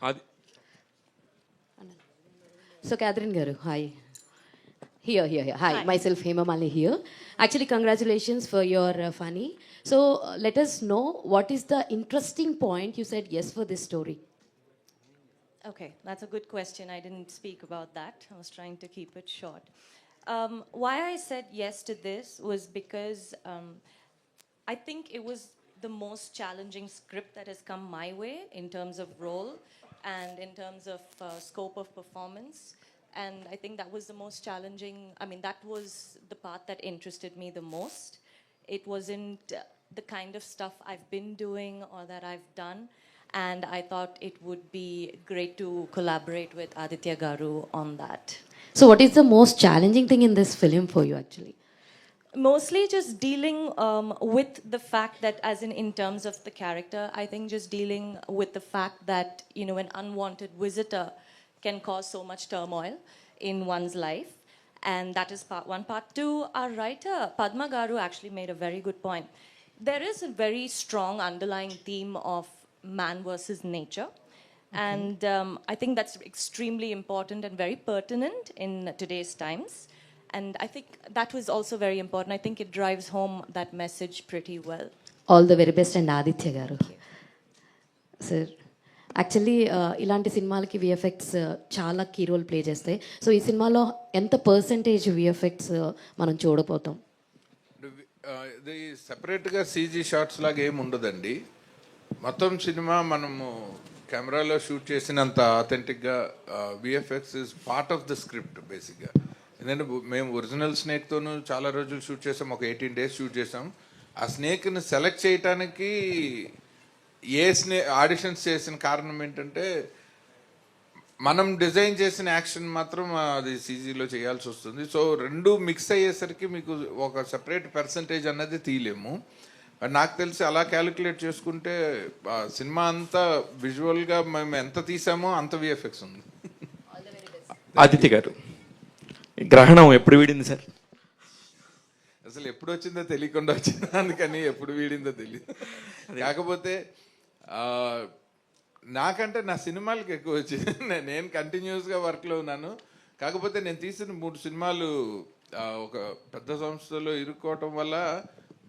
అది So, Catherine Garu, hi. Here. Hi, myself Hema Mali here. Actually, congratulations for your funny. So, let us know what is the interesting point you said yes for this story. Okay, that's a good question. I didn't speak about that. I was trying to keep it short. Why I said yes to this was because I think it was the most challenging script that has come my way in terms of role and in terms of scope of performance. And I think that was the most challenging. I mean, that was the part that interested me the most. It wasn't the kind of stuff I've been doing or that I've done. And I thought it would be great to collaborate with Aditya Garu on that. So, what is the most challenging thing in this film for you, actually? Mostly just dealing with the fact that, as in terms of the character, I think just dealing with the fact that, you know, an unwanted visitor can cause so much turmoil in one's life. And that is part one. Part two, our writer, Padma Garu, actually made a very good point. There is a very strong underlying theme of man versus nature. And I think that's extremely important and very pertinent in today's times. And I think that was also very important. I think it drives home that message pretty well. All the very best and Aditya Garu. Sir, actually ఇలాంటి సినిమాలకి VFX చాలా key role play చేస్తాయి. So ఈ సినిమాలో ఎంత percentage VFX మనం చూడబోతాం? ఇది సెపరేట్గా సీజీ షార్ట్స్ లాగా ఏమి ఉండదండి. మొత్తం సినిమా మనము కెమెరాలో షూట్ చేసినంత ఆథెంటిక్గా VFX is part of the script బేసిక్గా. ఎందుకంటే మేము ఒరిజినల్ స్నేక్తోనూ చాలా రోజులు షూట్ చేసాం, ఒక 18 days షూట్ చేసాం. ఆ స్నేక్ని సెలెక్ట్ చేయటానికి ఆడిషన్స్ చేసిన కారణం ఏంటంటే మనం డిజైన్ చేసిన యాక్షన్ మాత్రం అది సీజీలో చేయాల్సి వస్తుంది. సో రెండు మిక్స్ అయ్యేసరికి మీకు ఒక సెపరేట్ పర్సంటేజ్ అన్నది తీయలేము. నాకు తెలిసి అలా క్యాలిక్యులేట్ చేసుకుంటే సినిమా అంతా విజువల్గా మేము ఎంత తీసామో అంత విఎఫ్ఎక్స్ ఉంది. ఆదిత్య గారు, గ్రహణం ఎప్పుడు వీడింది సార్? అసలు ఎప్పుడు వచ్చిందో తెలియకుండా వచ్చిందో, అందుకని ఎప్పుడు వీడిందో తెలియదు. కాకపోతే నాకంటే నా సినిమాలకి ఎక్కువ వచ్చింది. నేను కంటిన్యూస్గా వర్క్లో ఉన్నాను. కాకపోతే నేను తీసిన 3 సినిమాలు ఒక పెద్ద సంస్థలో ఇరుక్కోవటం వల్ల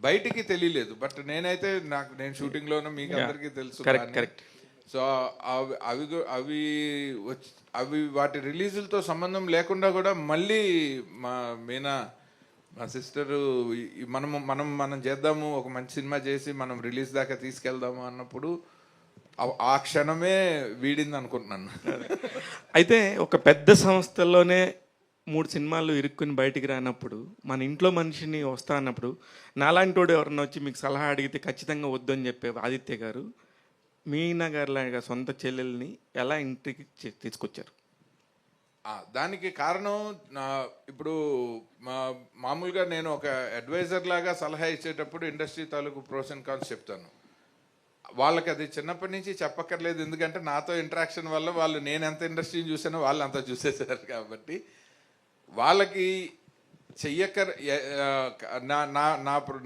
బయటికి తెలియలేదు. బట్ నేనైతే నేను షూటింగ్లోనూ మీకు అందరికీ తెలుసు. సో అవి వాటి రిలీజులతో సంబంధం లేకుండా కూడా మళ్ళీ మా సిస్టరు మనం చేద్దాము, ఒక మంచి సినిమా చేసి మనం రిలీజ్ దాకా తీసుకెళ్దాము అన్నప్పుడు ఆ క్షణమే వీడింది అనుకుంటున్నాను. అయితే ఒక పెద్ద సంస్థల్లోనే 3 సినిమాలు ఇరుక్కుని బయటికి రానప్పుడు, మన ఇంట్లో మనిషిని వస్తా అన్నప్పుడు, నాలాంటి వాడు ఎవరన్నా వచ్చి మీకు సలహా అడిగితే ఖచ్చితంగా వద్దని చెప్పే ఆదిత్య గారు మీనా గారి లాగా సొంత చెల్లెల్ని ఎలా ఇంటికి తీసుకొచ్చారు? దానికి కారణం ఇప్పుడు మామూలుగా నేను ఒక అడ్వైజర్ లాగా సలహా ఇచ్చేటప్పుడు ఇండస్ట్రీ తాలూకు ప్రోస్ అండ్ కాన్స్ చెప్తాను. వాళ్ళకి అది చిన్నప్పటి నుంచి చెప్పక్కర్లేదు, ఎందుకంటే నాతో ఇంటరాక్షన్ వల్ల వాళ్ళు నేను ఎంత ఇండస్ట్రీని చూసానో వాళ్ళు అంతా చూసేసారు. కాబట్టి వాళ్ళకి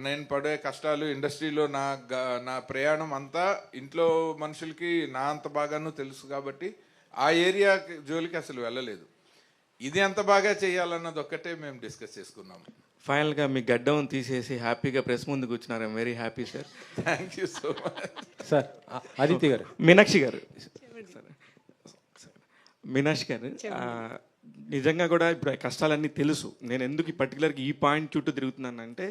నేను పడే కష్టాలు, ఇండస్ట్రీలో నా ప్రయాణం అంతా ఇంట్లో మనుషులకి నా అంత బాగానూ తెలుసు. కాబట్టి ఆ ఏరియా జోలికి అసలు వెళ్ళలేదు. ఇది ఎంత బాగా చేయాలన్నది ఒక్కటే మేము డిస్కస్ చేసుకున్నాము. ఫైనల్గా మీ గడ్డం తీసేసి హ్యాపీగా ప్రెస్ ముందు కూర్చున్నారు. I'm very happy sir. Thank you so much sir. Aditya గారు, మీనాక్షి గారు, మీనాక్షి గారు, నిజంగా కూడా ఇప్పుడు కష్టాలన్నీ తెలుసు. నేను ఎందుకు పర్టికులర్గా ఈ పాయింట్ చుట్టూ తిరుగుతున్నానంటే,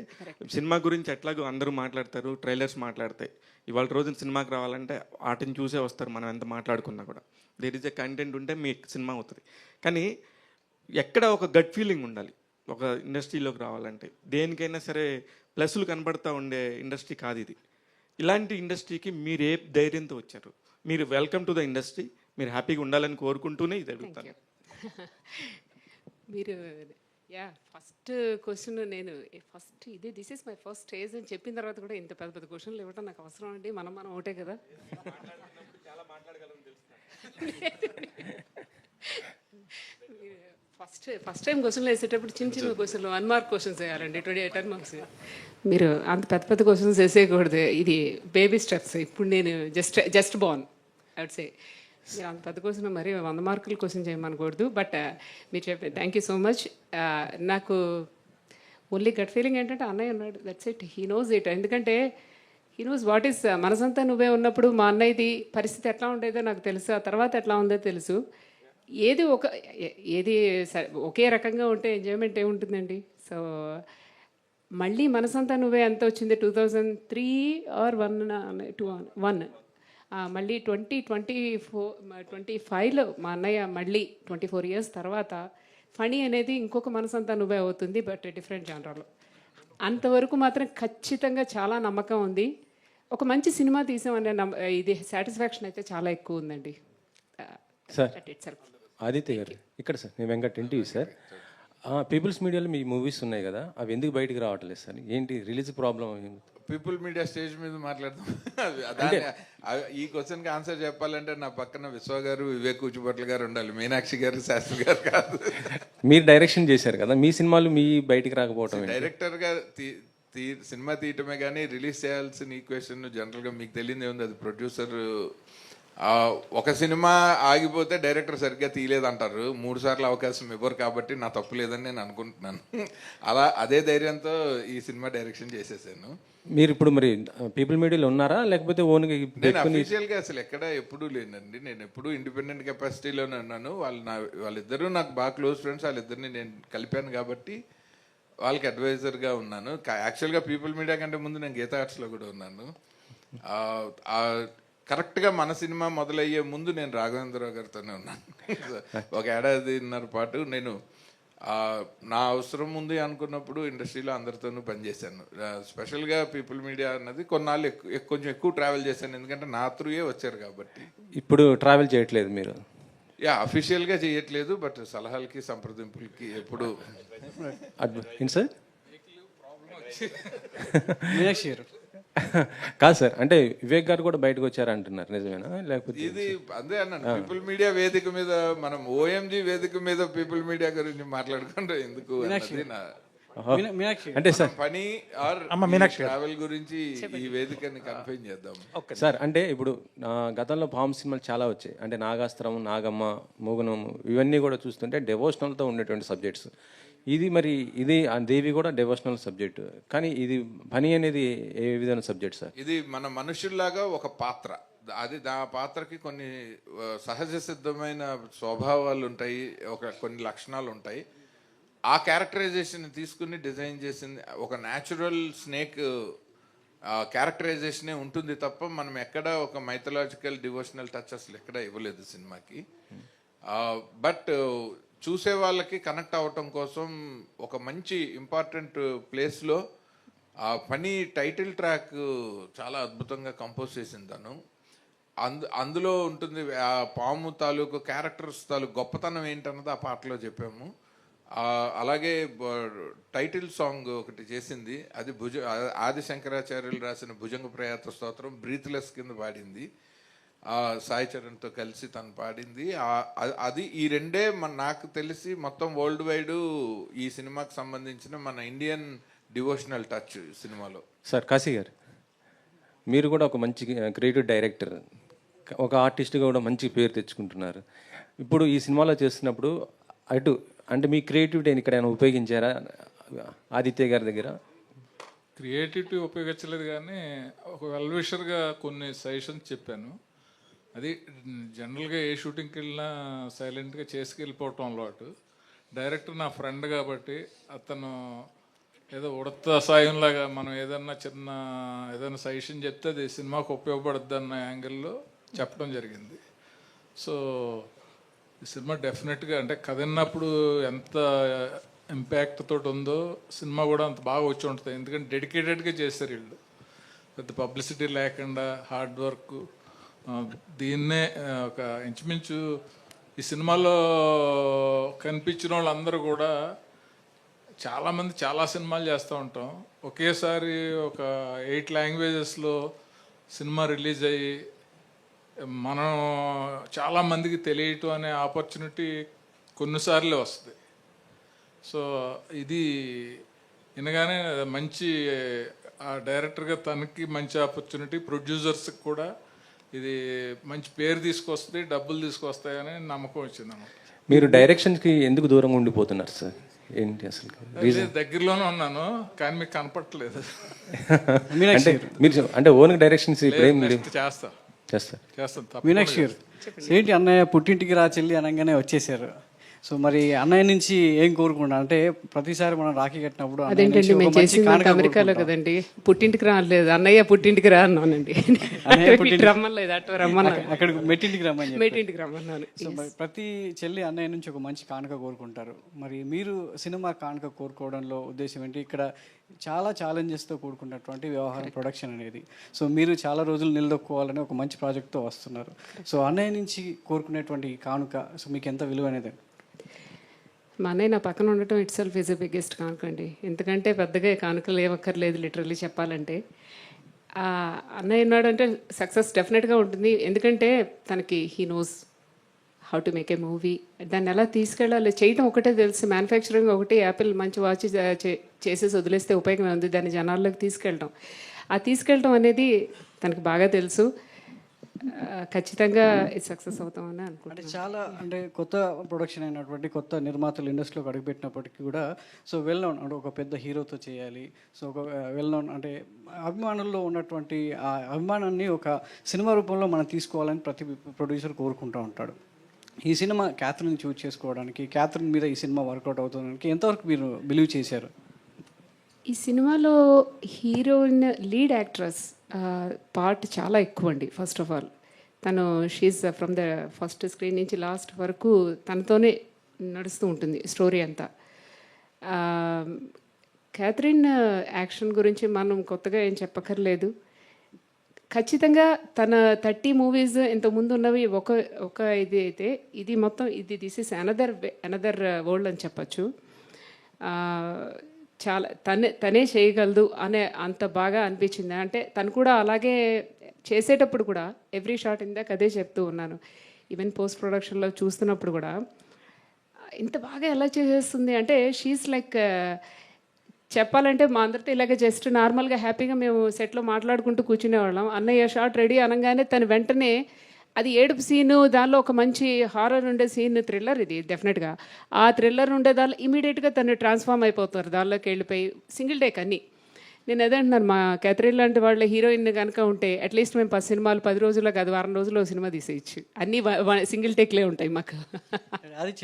సినిమా గురించి ఎట్లాగో అందరూ మాట్లాడతారు, ట్రైలర్స్ మాట్లాడతాయి. ఇవాళ రోజున సినిమాకి రావాలంటే వాటిని చూసే వస్తారు. మనం ఎంత మాట్లాడుకున్నా కూడా దేర్ ఇస్ ఎ కంటెంట్ ఉంటే మీ సినిమా అవుతుంది. కానీ ఎక్కడ ఒక గట్ ఫీలింగ్ ఉండాలి ఒక ఇండస్ట్రీలోకి రావాలంటే. దేనికైనా సరే ప్లస్లు కనబడతా ఉండే ఇండస్ట్రీ కాదు ఇది. ఇలాంటి ఇండస్ట్రీకి మీరు ఏ ధైర్యంతో వచ్చారు? మీరు వెల్కమ్ టు ద ఇండస్ట్రీ. మీరు హ్యాపీగా ఉండాలని కోరుకుంటూనే ఇది అడుగుతాను. మీరు ఫస్ట్ క్వశ్చన్ నేను first this is my first stage అని చెప్పిన తర్వాత కూడా ఇంత పెద్ద పెద్ద క్వశ్చన్లు ఇవ్వటం నాకు అవసరం అండి. మనం ఒకటే కదా. ఫస్ట్ టైం క్వశ్చన్లు వేసేటప్పుడు చిన్న క్వశ్చన్లు 1 mark క్వశ్చన్స్ వేయాలండి. 10 marks. మీరు అంత పెద్ద పెద్ద క్వశ్చన్స్ వేసేయకూడదు. ఇది బేబీ స్టెప్స్. ఇప్పుడు నేను just born I would say. మీరు అంత పెద్ద క్వశ్చన్ మరి 100 మార్కుల క్వశ్చన్ చేయమనకూడదు. బట్ మీరు చెప్పే థ్యాంక్ యూ సో మచ్. నాకు ఓన్లీ గట్ ఫీలింగ్ ఏంటంటే అన్నయ్య ఉన్నాడు, that's it. He knows it. ఎందుకంటే హీ నోస్ వాట్ ఈస్ మనసంతా నువ్వే ఉన్నప్పుడు మా అన్నయ్యది పరిస్థితి ఎట్లా ఉండేదో నాకు తెలుసు, ఆ తర్వాత ఎట్లా ఉందో తెలుసు. ఏది ఒకే రకంగా ఉంటే ఎంజాయ్మెంట్ ఏముంటుందండి. సో మళ్ళీ మనసంతా నువ్వే ఎంత వచ్చింది 2003 ఆర్ 1 మళ్ళీ 2025లో మా అన్నయ్య మళ్ళీ 24 ఇయర్స్ తర్వాత ఫనీ అనేది ఇంకొక మనసంతా నువ్వే అవుతుంది, బట్ డిఫరెంట్ జానరాలో. అంతవరకు మాత్రం ఖచ్చితంగా చాలా నమ్మకం ఉంది. ఒక మంచి సినిమా తీసామనే ఇది సాటిస్ఫాక్షన్ అయితే చాలా ఎక్కువ ఉందండి. Sir it self. ఆదిత్య గారు ఇక్కడ సార్, నేను వెంకట్ ఎన్టీవీ సార్. పీపుల్స్ మీడియాలో మీ మూవీస్ ఉన్నాయి కదా, అవి ఎందుకు బయటికి రావట్లేదు సార్? ఏంటి release problem? People media stage మీద మాట్లాడదాం. ఈ క్వశ్చన్కి ఆన్సర్ చెప్పాలంటే నా పక్కన విశ్వ గారు, వివేక్ కూచిపట్ల గారు ఉండాలి, మీనాక్షి గారు, శాస్త్రి గారు కాదు. మీరు డైరెక్షన్ చేశారు కదా, మీ సినిమాలు మీ బయటికి రాకపోవటం ఏంటి? డైరెక్టర్గా సినిమా తీయటమే కానీ రిలీజ్ చేయాల్సిన ఈక్వేషన్ జనరల్గా మీకు తెలియదు ఏముంది, అది ప్రొడ్యూసర్. ఒక సినిమా ఆగిపోతే డైరెక్టర్ సరిగ్గా తీయలేదంటారు, 3 సార్లు అవకాశం ఇవ్వరు, కాబట్టి నా తప్పు లేదని నేను అనుకుంటున్నాను. అదే ధైర్యంతో ఈ సినిమా డైరెక్షన్ చేసేసాను. మీరు ఇప్పుడు మరి పీపుల్ మీడియాలో ఉన్నారా, లేకపోతే ఓన్గా నేను అఫీషియల్గా అసలు ఎక్కడ ఎప్పుడూ లేనండి. నేను ఎప్పుడూ ఇండిపెండెంట్ కెపాసిటీలోనే ఉన్నాను. వాళ్ళిద్దరూ నాకు బాగా క్లోజ్ ఫ్రెండ్స్, వాళ్ళిద్దరిని నేను కలిపాను కాబట్టి వాళ్ళకి అడ్వైజర్గా ఉన్నాను. యాక్చువల్గా పీపుల్ మీడియా కంటే ముందు నేను గీతా ఆర్ట్స్లో కూడా ఉన్నాను. కరెక్ట్గా మన సినిమా మొదలయ్యే ముందు నేను రాఘవేంద్రరావు గారితోనే ఉన్నాను. 1 ఏడాదిన్నర పాటు నేను నా అవసరం ఉంది అనుకున్నప్పుడు ఇండస్ట్రీలో అందరితోనూ పనిచేశాను. స్పెషల్గా పీపుల్ మీడియా అన్నది కొన్నాళ్ళు కొంచెం ఎక్కువ ట్రావెల్ చేశాను, ఎందుకంటే నా త్రూయే వచ్చారు కాబట్టి. ఇప్పుడు ట్రావెల్ చేయట్లేదు మీరు? అఫీషియల్గా చేయట్లేదు, బట్ సలహాలకి సంప్రదింపులకి ఎప్పుడు. ఏంటి సార్? మీనాక్షి గారు కాదు సార్, అంటే వివేక్ గారు కూడా బయటకు వచ్చారు అంటున్నారు, నిజమేనా? లేకపోతే ఇది అదే అన్నాను, పీపుల్ మీడియా వేదిక మీద మనం ఓఎంజీ వేదిక మీద పీపుల్ మీడియా గురించి మాట్లాడుకుంటే ఎందుకు అన్నది నా మీనాక్షి అంటే సార్ పని ఆర్ ట్రావెల్ గురించి ఈ వేదికని కన్ఫైన్ చేద్దాం సార్. అంటే ఇప్పుడు గతంలో పాము సినిమాలు చాలా వచ్చాయి, అంటే నాగాస్త్రం, నాగమ్మ, మూగనం, ఇవన్నీ కూడా చూస్తుంటే డెవోషనల్తో ఉండేటువంటి సబ్జెక్ట్స్. ఇది మరి ఇది దేవి కూడా డెవోషనల్ సబ్జెక్ట్, కానీ ఇది పని అనేది ఏ విధమైన సబ్జెక్ట్ సార్? ఇది మన మనుషుల్లాగా ఒక పాత్ర, అది ఆ పాత్రకి కొన్ని సహజ సిద్ధమైన స్వభావాలు ఉంటాయి, కొన్ని లక్షణాలు ఉంటాయి. ఆ క్యారెక్టరైజేషన్ తీసుకుని డిజైన్ చేసింది ఒక న్యాచురల్ స్నేక్ క్యారెక్టరైజేషనే ఉంటుంది తప్ప మనం ఎక్కడ ఒక మైథలాజికల్ డివోషనల్ టచ్ అసలు ఎక్కడ ఇవ్వలేదు సినిమాకి. బట్ చూసే వాళ్ళకి కనెక్ట్ అవ్వటం కోసం ఒక మంచి ఇంపార్టెంట్ ప్లేస్లో ఆ పని టైటిల్ ట్రాక్ చాలా అద్భుతంగా కంపోజ్ చేసింది తను. అందులో ఉంటుంది ఆ పాము తాలూకు క్యారెక్టర్స్ తాలూకు గొప్పతనం ఏంటన్నది ఆ పాటలో చెప్పాము. అలాగే టైటిల్ సాంగ్ ఒకటి చేసింది, అది ఆది శంకరాచార్యులు రాసిన భుజంగ ప్రయాత స్తోత్రం బ్రీత్లెస్ కింద పాడింది, సాయి చరణ్తో కలిసి తను పాడింది. అది ఈ రెండే నాకు తెలిసి మొత్తం వరల్డ్ వైడ్ ఈ సినిమాకి సంబంధించిన మన ఇండియన్ డివోషనల్ టచ్ సినిమాలో. సార్ కాశీ గారు, మీరు కూడా ఒక మంచి క్రియేటివ్ డైరెక్టర్, ఒక ఆర్టిస్ట్గా కూడా మంచి పేరు తెచ్చుకుంటున్నారు. ఇప్పుడు ఈ సినిమాలో చేస్తున్నప్పుడు అంటే మీ క్రియేటివిటీని ఇక్కడ ఉపయోగించారా ఆదిత్య గారి దగ్గర? క్రియేటివిటీ ఉపయోగించలేదు, కానీ ఒక వెల్విషర్గా కొన్ని సజెషన్స్ చెప్పాను. అది జనరల్గా ఏ షూటింగ్కి వెళ్ళినా సైలెంట్గా చేసుకెళ్ళిపోవటం అలవాటు. డైరెక్టర్ నా ఫ్రెండ్ కాబట్టి అతను ఏదో ఉడత సాయంలాగా మనం ఏదైనా సజెషన్ చెప్తే అది సినిమాకు ఉపయోగపడుద్ది అన్న యాంగిల్లో చెప్పడం జరిగింది. సో ఈ సినిమా డెఫినెట్గా అంటే కథ విన్నప్పుడు ఎంత ఇంపాక్ట్ తోటి ఉందో సినిమా కూడా అంత బాగా వచ్చి ఉంటుంది. ఎందుకంటే డెడికేటెడ్గా చేస్తారు వీళ్ళు, పెద్ద పబ్లిసిటీ లేకుండా హార్డ్ వర్క్. దీన్నే ఒక ఇంచుమించు ఈ సినిమాలో కనిపించిన వాళ్ళందరూ కూడా చాలామంది చాలా సినిమాలు చేస్తూ ఉంటాం. ఒకేసారి ఒక 8 లాంగ్వేజెస్లో సినిమా రిలీజ్ అయ్యి మనం చాలామందికి తెలియటం అనే ఆపర్చునిటీ కొన్నిసార్లే వస్తుంది. సో ఇది వినగానే మంచి ఆ డైరెక్టర్గా తనకి మంచి ఆపర్చునిటీ, ప్రొడ్యూసర్స్కి కూడా ఇది మంచి పేరు తీసుకొస్తుంది, డబ్బులు తీసుకొస్తాయని నమ్మకం వచ్చింది అన్నమాట. మీరు డైరెక్షన్కి ఎందుకు దూరంగా ఉండిపోతున్నారు సార్? ఏంటి అసలు అదే దగ్గరలోనే ఉన్నాను కానీ మీకు కనపడట్లేదు. అంటే మీరు అంటే ఓన్ డైరెక్షన్స్ ఇప్పుడు ఏం నెక్స్ట్ చేస్తాను చేస్తారు. మీనాక్షి గారు, ఏంటి అన్నయ్య పుట్టింటికి రా చెల్లి అనగానే వచ్చేసారు. సో మరి అన్నయ్య నుంచి ఏం కోరుకుంటున్నారు? అంటే ప్రతిసారి మనం రాఖీ కట్టినప్పుడు అన్నయ్య నుంచి అదేంటండి, ఒక మేము మంచి చేసింది కానుక అమెరికాలో కోరుకుంటాం. కదండి, పుట్టింటికి రాలేదు. అన్నయ్య పుట్టింటికి రా అన్నానండి. ఇటు రమ్మలేదు, అటు రమ్మన్నాను, అక్కడికి మెట్టింటికి రమ్మని చెప్పి. మేటింటికి రమ్మన్నాను. సో మరి ప్రతి చెల్లి అన్నయ్య నుంచి ఒక మంచి కానుక కోరుకుంటారు. మరి మీరు సినిమా కానుక కోరుకోవడంలో ఉద్దేశం ఏంటి? ఇక్కడ చాలా ఛాలెంజెస్తో కూడుకున్నటువంటి వ్యవహారం ప్రొడక్షన్ అనేది. సో మీరు చాలా రోజులు నిలదొక్కుకోవాలని ఒక మంచి ప్రాజెక్ట్తో వస్తున్నారు. సో అన్నయ్య నుంచి కోరుకునేటువంటి ఈ కానుక సో మీకు ఎంత విలువ అనేది? మా అన్నయ్య నా పక్కన ఉండటం itself is a biggest కానుకండి. ఎందుకంటే పెద్దగా కానుకలు ఏమక్కర్లేదు లిటరల్లీ చెప్పాలంటే. అన్నయ్య ఉన్నాడంటే సక్సెస్ డెఫినెట్గా ఉంటుంది. ఎందుకంటే తనకి he knows how to make a movie, దాన్ని ఎలా తీసుకెళ్ళాలి. చేయటం ఒకటే తెలుసు, మ్యానుఫ్యాక్చరింగ్ ఒకటి, యాపిల్ మంచి వాచ్ చేసేసి వదిలేస్తే ఉపయోగమే ఉంది, దాన్ని జనాల్లోకి తీసుకెళ్ళటం. ఆ తీసుకెళ్ళటం అనేది తనకి బాగా తెలుసు. ఖచ్చితంగా ఇది సక్సెస్ అవుతామని అనుకుంటున్నాను. అంటే చాలా అంటే కొత్త ప్రొడక్షన్ అయినటువంటి కొత్త నిర్మాతలు ఇండస్ట్రీలోకి అడుగుపెట్టినప్పటికీ కూడా సో వెల్ నోన్ అంటే ఒక పెద్ద హీరోతో చేయాలి. సో ఒక వెల్ నోన్ అంటే అభిమానుల్లో ఉన్నటువంటి ఆ అభిమానాన్ని ఒక సినిమా రూపంలో మనం తీసుకోవాలని ప్రతి ప్రొడ్యూసర్ కోరుకుంటూ ఉంటాడు. ఈ సినిమా క్యాథరిన్ చూజ్ చేసుకోవడానికి, క్యాథరిన్ మీద ఈ సినిమా వర్కౌట్ అవుతుందానికి ఎంతవరకు మీరు బిలీవ్ చేశారు? ఈ సినిమాలో హీరోయిన్ లీడ్ యాక్ట్రెస్ పార్ట్ చాలా ఎక్కువ అండి. ఫస్ట్ ఆఫ్ ఆల్ తను she's from the first screen నుంచి లాస్ట్ వరకు తనతోనే నడుస్తూ ఉంటుంది స్టోరీ అంతా. క్యాథరిన్ యాక్షన్ గురించి మనం కొత్తగా ఏం చెప్పక్కర్లేదు. ఖచ్చితంగా తన 30 మూవీస్ ఇంతకుముందు ఉన్నవి ఒక ఇది అయితే, ఇది మొత్తం దిస్ ఇస్ అనదర్ వరల్డ్ అని చెప్పచ్చు. చాలా తనే చేయగలదు అనే అంత బాగా అనిపించింది. అంటే తను కూడా అలాగే చేసేటప్పుడు కూడా ఎవ్రీ షాట్ ఇందాక అదే చెప్తూ ఉన్నాను. ఈవెన్ పోస్ట్ ప్రొడక్షన్లో చూస్తున్నప్పుడు కూడా ఇంత బాగా ఎలా చేసేస్తుంది అంటే షీఈస్ లైక్, చెప్పాలంటే మా అందరితో ఇలాగ జస్ట్ నార్మల్గా హ్యాపీగా మేము సెట్లో మాట్లాడుకుంటూ కూర్చునేవాళ్ళం. అన్నయ్య షాట్ రెడీ అనగానే తను వెంటనే అది ఏడుపు సీను, దానిలో ఒక మంచి హారర్ ఉండే సీన్, థ్రిల్లర్ ఇది డెఫినెట్గా. ఆ థ్రిల్లర్ ఉండే దానిలో ఇమీడియట్గా తను ట్రాన్స్ఫార్మ్ అయిపోతారు, దానిలోకి వెళ్ళిపోయి సింగిల్ టేక్ అన్నీ. నేను అదే అంటున్నాను, మా క్యాథరిన్ లాంటి వాళ్ళ హీరోయిన్ కనుక ఉంటే అట్లీస్ట్ మేము 10 సినిమాలు 10 రోజుల్లో కాదు, వారం రోజుల్లో సినిమా తీసేయచ్చు. అన్నీ సింగిల్ టేక్లే ఉంటాయి మాకు. అది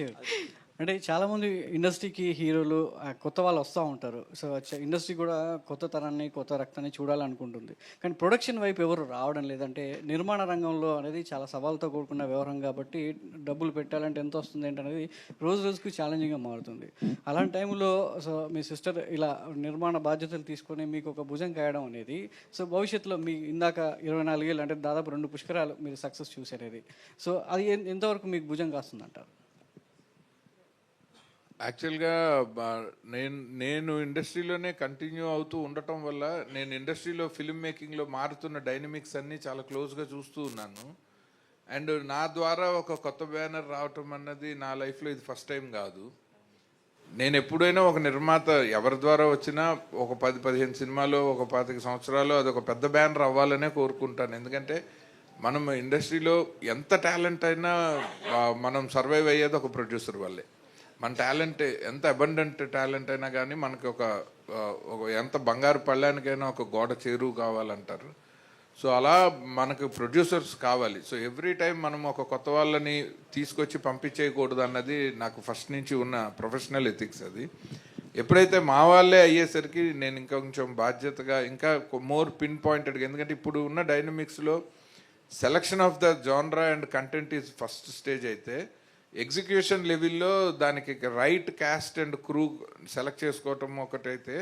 అంటే చాలామంది ఇండస్ట్రీకి హీరోలు కొత్త వాళ్ళు వస్తూ ఉంటారు. సో ఇండస్ట్రీ కూడా కొత్త తరాన్ని కొత్త రక్తాన్ని చూడాలనుకుంటుంది. కానీ ప్రొడక్షన్ వైపు ఎవరు రావడం లేదంటే నిర్మాణ రంగంలో అనేది చాలా సవాల్తో కూడుకున్న వ్యవహారం కాబట్టి డబ్బులు పెట్టాలంటే ఎంత వస్తుంది ఏంటనేది రోజు రోజుకు ఛాలెంజింగ్గా మారుతుంది. అలాంటి టైంలో సో మీ సిస్టర్ ఇలా నిర్మాణ బాధ్యతలు తీసుకొని మీకు ఒక భుజం కాయడం అనేది సో భవిష్యత్తులో మీ ఇందాక 24 ఏళ్ళు అంటే దాదాపు 2 పుష్కరాలు మీరు సక్సెస్ చూసేది. సో అది ఎంతవరకు మీకు భుజం కాస్తుందంటారు? యాక్చువల్గా నేను ఇండస్ట్రీలోనే కంటిన్యూ అవుతూ ఉండటం వల్ల నేను ఇండస్ట్రీలో ఫిల్మ్ మేకింగ్లో మారుతున్న డైనమిక్స్ అన్నీ చాలా క్లోజ్గా చూస్తూ ఉన్నాను. అండ్ నా ద్వారా ఒక కొత్త బ్యానర్ రావటం అన్నది నా లైఫ్లో ఇది ఫస్ట్ టైం కాదు. నేను ఎప్పుడైనా ఒక నిర్మాత ఎవరి ద్వారా వచ్చినా ఒక 10-15 సినిమాలు ఒక 25 సంవత్సరాలు అది ఒక పెద్ద బ్యానర్ అవ్వాలనే కోరుకుంటాను. ఎందుకంటే మనం ఇండస్ట్రీలో ఎంత టాలెంట్ అయినా మనం సర్వైవ్ అయ్యేది ఒక ప్రొడ్యూసర్ వల్లే. మన టాలెంట్ ఎంత అబండెంట్ టాలెంట్ అయినా కానీ మనకి ఒక ఎంత బంగారు పళ్ళానికైనా ఒక గోడ చేరువు కావాలంటారు. సో అలా మనకు ప్రొడ్యూసర్స్ కావాలి. సో ఎవ్రీ టైం మనం ఒక కొత్త వాళ్ళని తీసుకొచ్చి పంపించేయకూడదు అన్నది నాకు ఫస్ట్ నుంచి ఉన్న ప్రొఫెషనల్ ఎథిక్స్. అది ఎప్పుడైతే మా వాళ్ళే అయ్యేసరికి నేను ఇంకా కొంచెం బాధ్యతగా ఇంకా మోర్ పిన్ పాయింటెడ్గా, ఎందుకంటే ఇప్పుడు ఉన్న డైనమిక్స్లో selection of the genre and content is first stage అయితే ఎగ్జిక్యూషన్ లెవెల్లో దానికి right cast and crew select చేసుకోవటం ఒకటైతే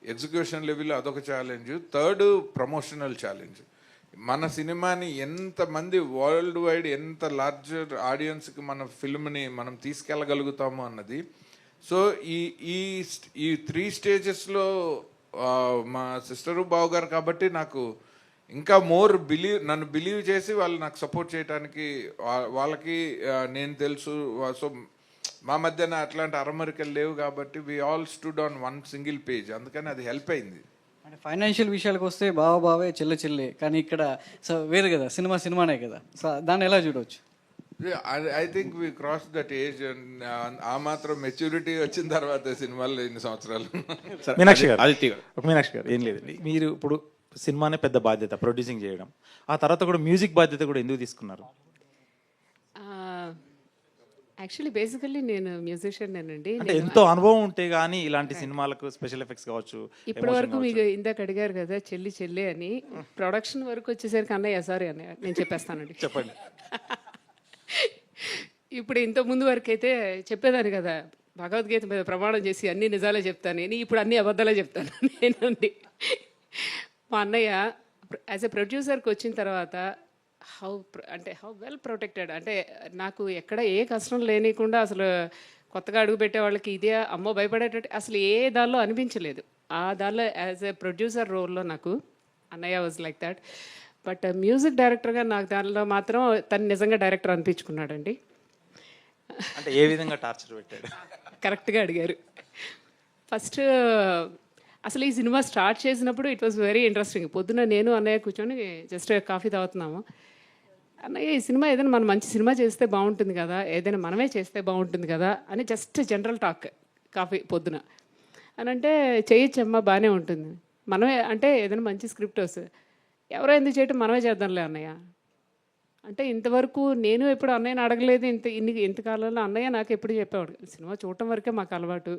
ఎగ్జిక్యూషన్ లెవెల్లో అదొక ఛాలెంజ్. Third promotional challenge. మన సినిమాని ఎంతమంది వరల్డ్ వైడ్ ఎంత లార్జర్ ఆడియన్స్కి మన ఫిల్మ్ని మనం తీసుకెళ్ళగలుగుతాము అన్నది. సో ఈ 3 స్టేజెస్లో మా సిస్టరు బావు గారు కాబట్టి నాకు ఇంకా మోర్ నన్ను బిలీవ్ చేసి వాళ్ళు నాకు సపోర్ట్ చేయడానికి వాళ్ళకి నేను తెలుసు. సో మా మధ్యన అట్లాంటి అరమరికలు లేవు కాబట్టి we all stood on one single page. అందుకని అది హెల్ప్ అయింది. అంటే ఫైనాన్షియల్ విషయాలకు వస్తే బావే చెల్లె కానీ ఇక్కడ సో వేరు కదా, సినిమానే కదా, సో దాన్ని ఎలా చూడవచ్చు? I think we cross that age. ఆ మాత్రం మెచ్యూరిటీ వచ్చిన తర్వాత సినిమాలు ఎన్ని సంవత్సరాలు. మీనాక్షి గారు, మీనాక్షి గారు ఏం లేదండి, మీరు ఇప్పుడు సినిమానే పెద్ద బాధ్యత ప్రొడ్యూసింగ్ చేయడం, ఆ తర్వాత కూడా మ్యూజిక్ బాధ్యత కూడా ఎందుకు తీసుకున్నారు? యాక్చువల్లీ బేసికల్లీ నేను మ్యూజిషియన్నేనండి. అంటే ఎంతో అనుభవం ఉంటే గానీ ఇలాంటి సినిమాలకు స్పెషల్ ఎఫెక్ట్స్ కావచ్చు. ఇప్పటి వరకు మీకు ఇందాక అడిగారు కదా చెల్లి అని, ప్రొడక్షన్ వరకు వచ్చేసరికి అన్నయ్య సారీ అన్నయ్య నేను చెప్పేస్తానండి. చెప్పండి. ఇప్పుడు ఇంత ముందు వరకు అయితే చెప్పేదాన్ని కదా, భగవద్గీత మీద ప్రమాణం చేసి అన్ని నిజాలే చెప్తాను నేను, ఇప్పుడు అన్ని అబద్ధాలే చెప్తాను నేనండి. మా అన్నయ్య యాజ్ ఎ ప్రొడ్యూసర్కి వచ్చిన తర్వాత హౌ వెల్ ప్రొటెక్టెడ్ అంటే, నాకు ఎక్కడ ఏ కష్టం లేనికుండా అసలు కొత్తగా అడుగు పెట్టే వాళ్ళకి ఇదే అమ్మో భయపడేటట్టు అసలు ఏ దానిలో అనిపించలేదు. ఆ దానిలో యాజ్ ఎ ప్రొడ్యూసర్ రోల్లో నాకు అన్నయ్య was like that. But music డైరెక్టర్గా నాకు దానిలో మాత్రం తను నిజంగా డైరెక్టర్ అనిపించుకున్నాడండి. అంటే ఏ విధంగా టార్చర్ పెట్టాడు? కరెక్ట్గా అడిగారు. ఫస్ట్ అసలు ఈ సినిమా స్టార్ట్ చేసినప్పుడు ఇట్ వాస్ వెరీ ఇంట్రెస్టింగ్. పొద్దున నేను అన్నయ్య కూర్చొని జస్ట్ కాఫీ తాగుతున్నాము. అన్నయ్య ఈ సినిమా ఏదైనా మనం మంచి సినిమా చేస్తే బాగుంటుంది కదా, ఏదైనా మనమే చేస్తే బాగుంటుంది కదా అని జస్ట్ జనరల్ టాక్ కాఫీ పొద్దున అని అంటే, చేయొచ్చమ్మా బాగానే ఉంటుంది, మనమే అంటే ఏదైనా మంచి స్క్రిప్ట్ వస్తుంది, ఎవరో ఎందుకు చేయటం మనమే చేద్దాంలే అన్నయ్య అంటే. ఇంతవరకు నేను ఎప్పుడు అన్నయ్యని అడగలేదు. ఇంతకాలంలో అన్నయ్య నాకు ఎప్పుడు చెప్పేవాడు, సినిమా చూడటం వరకే మాకు అలవాటు.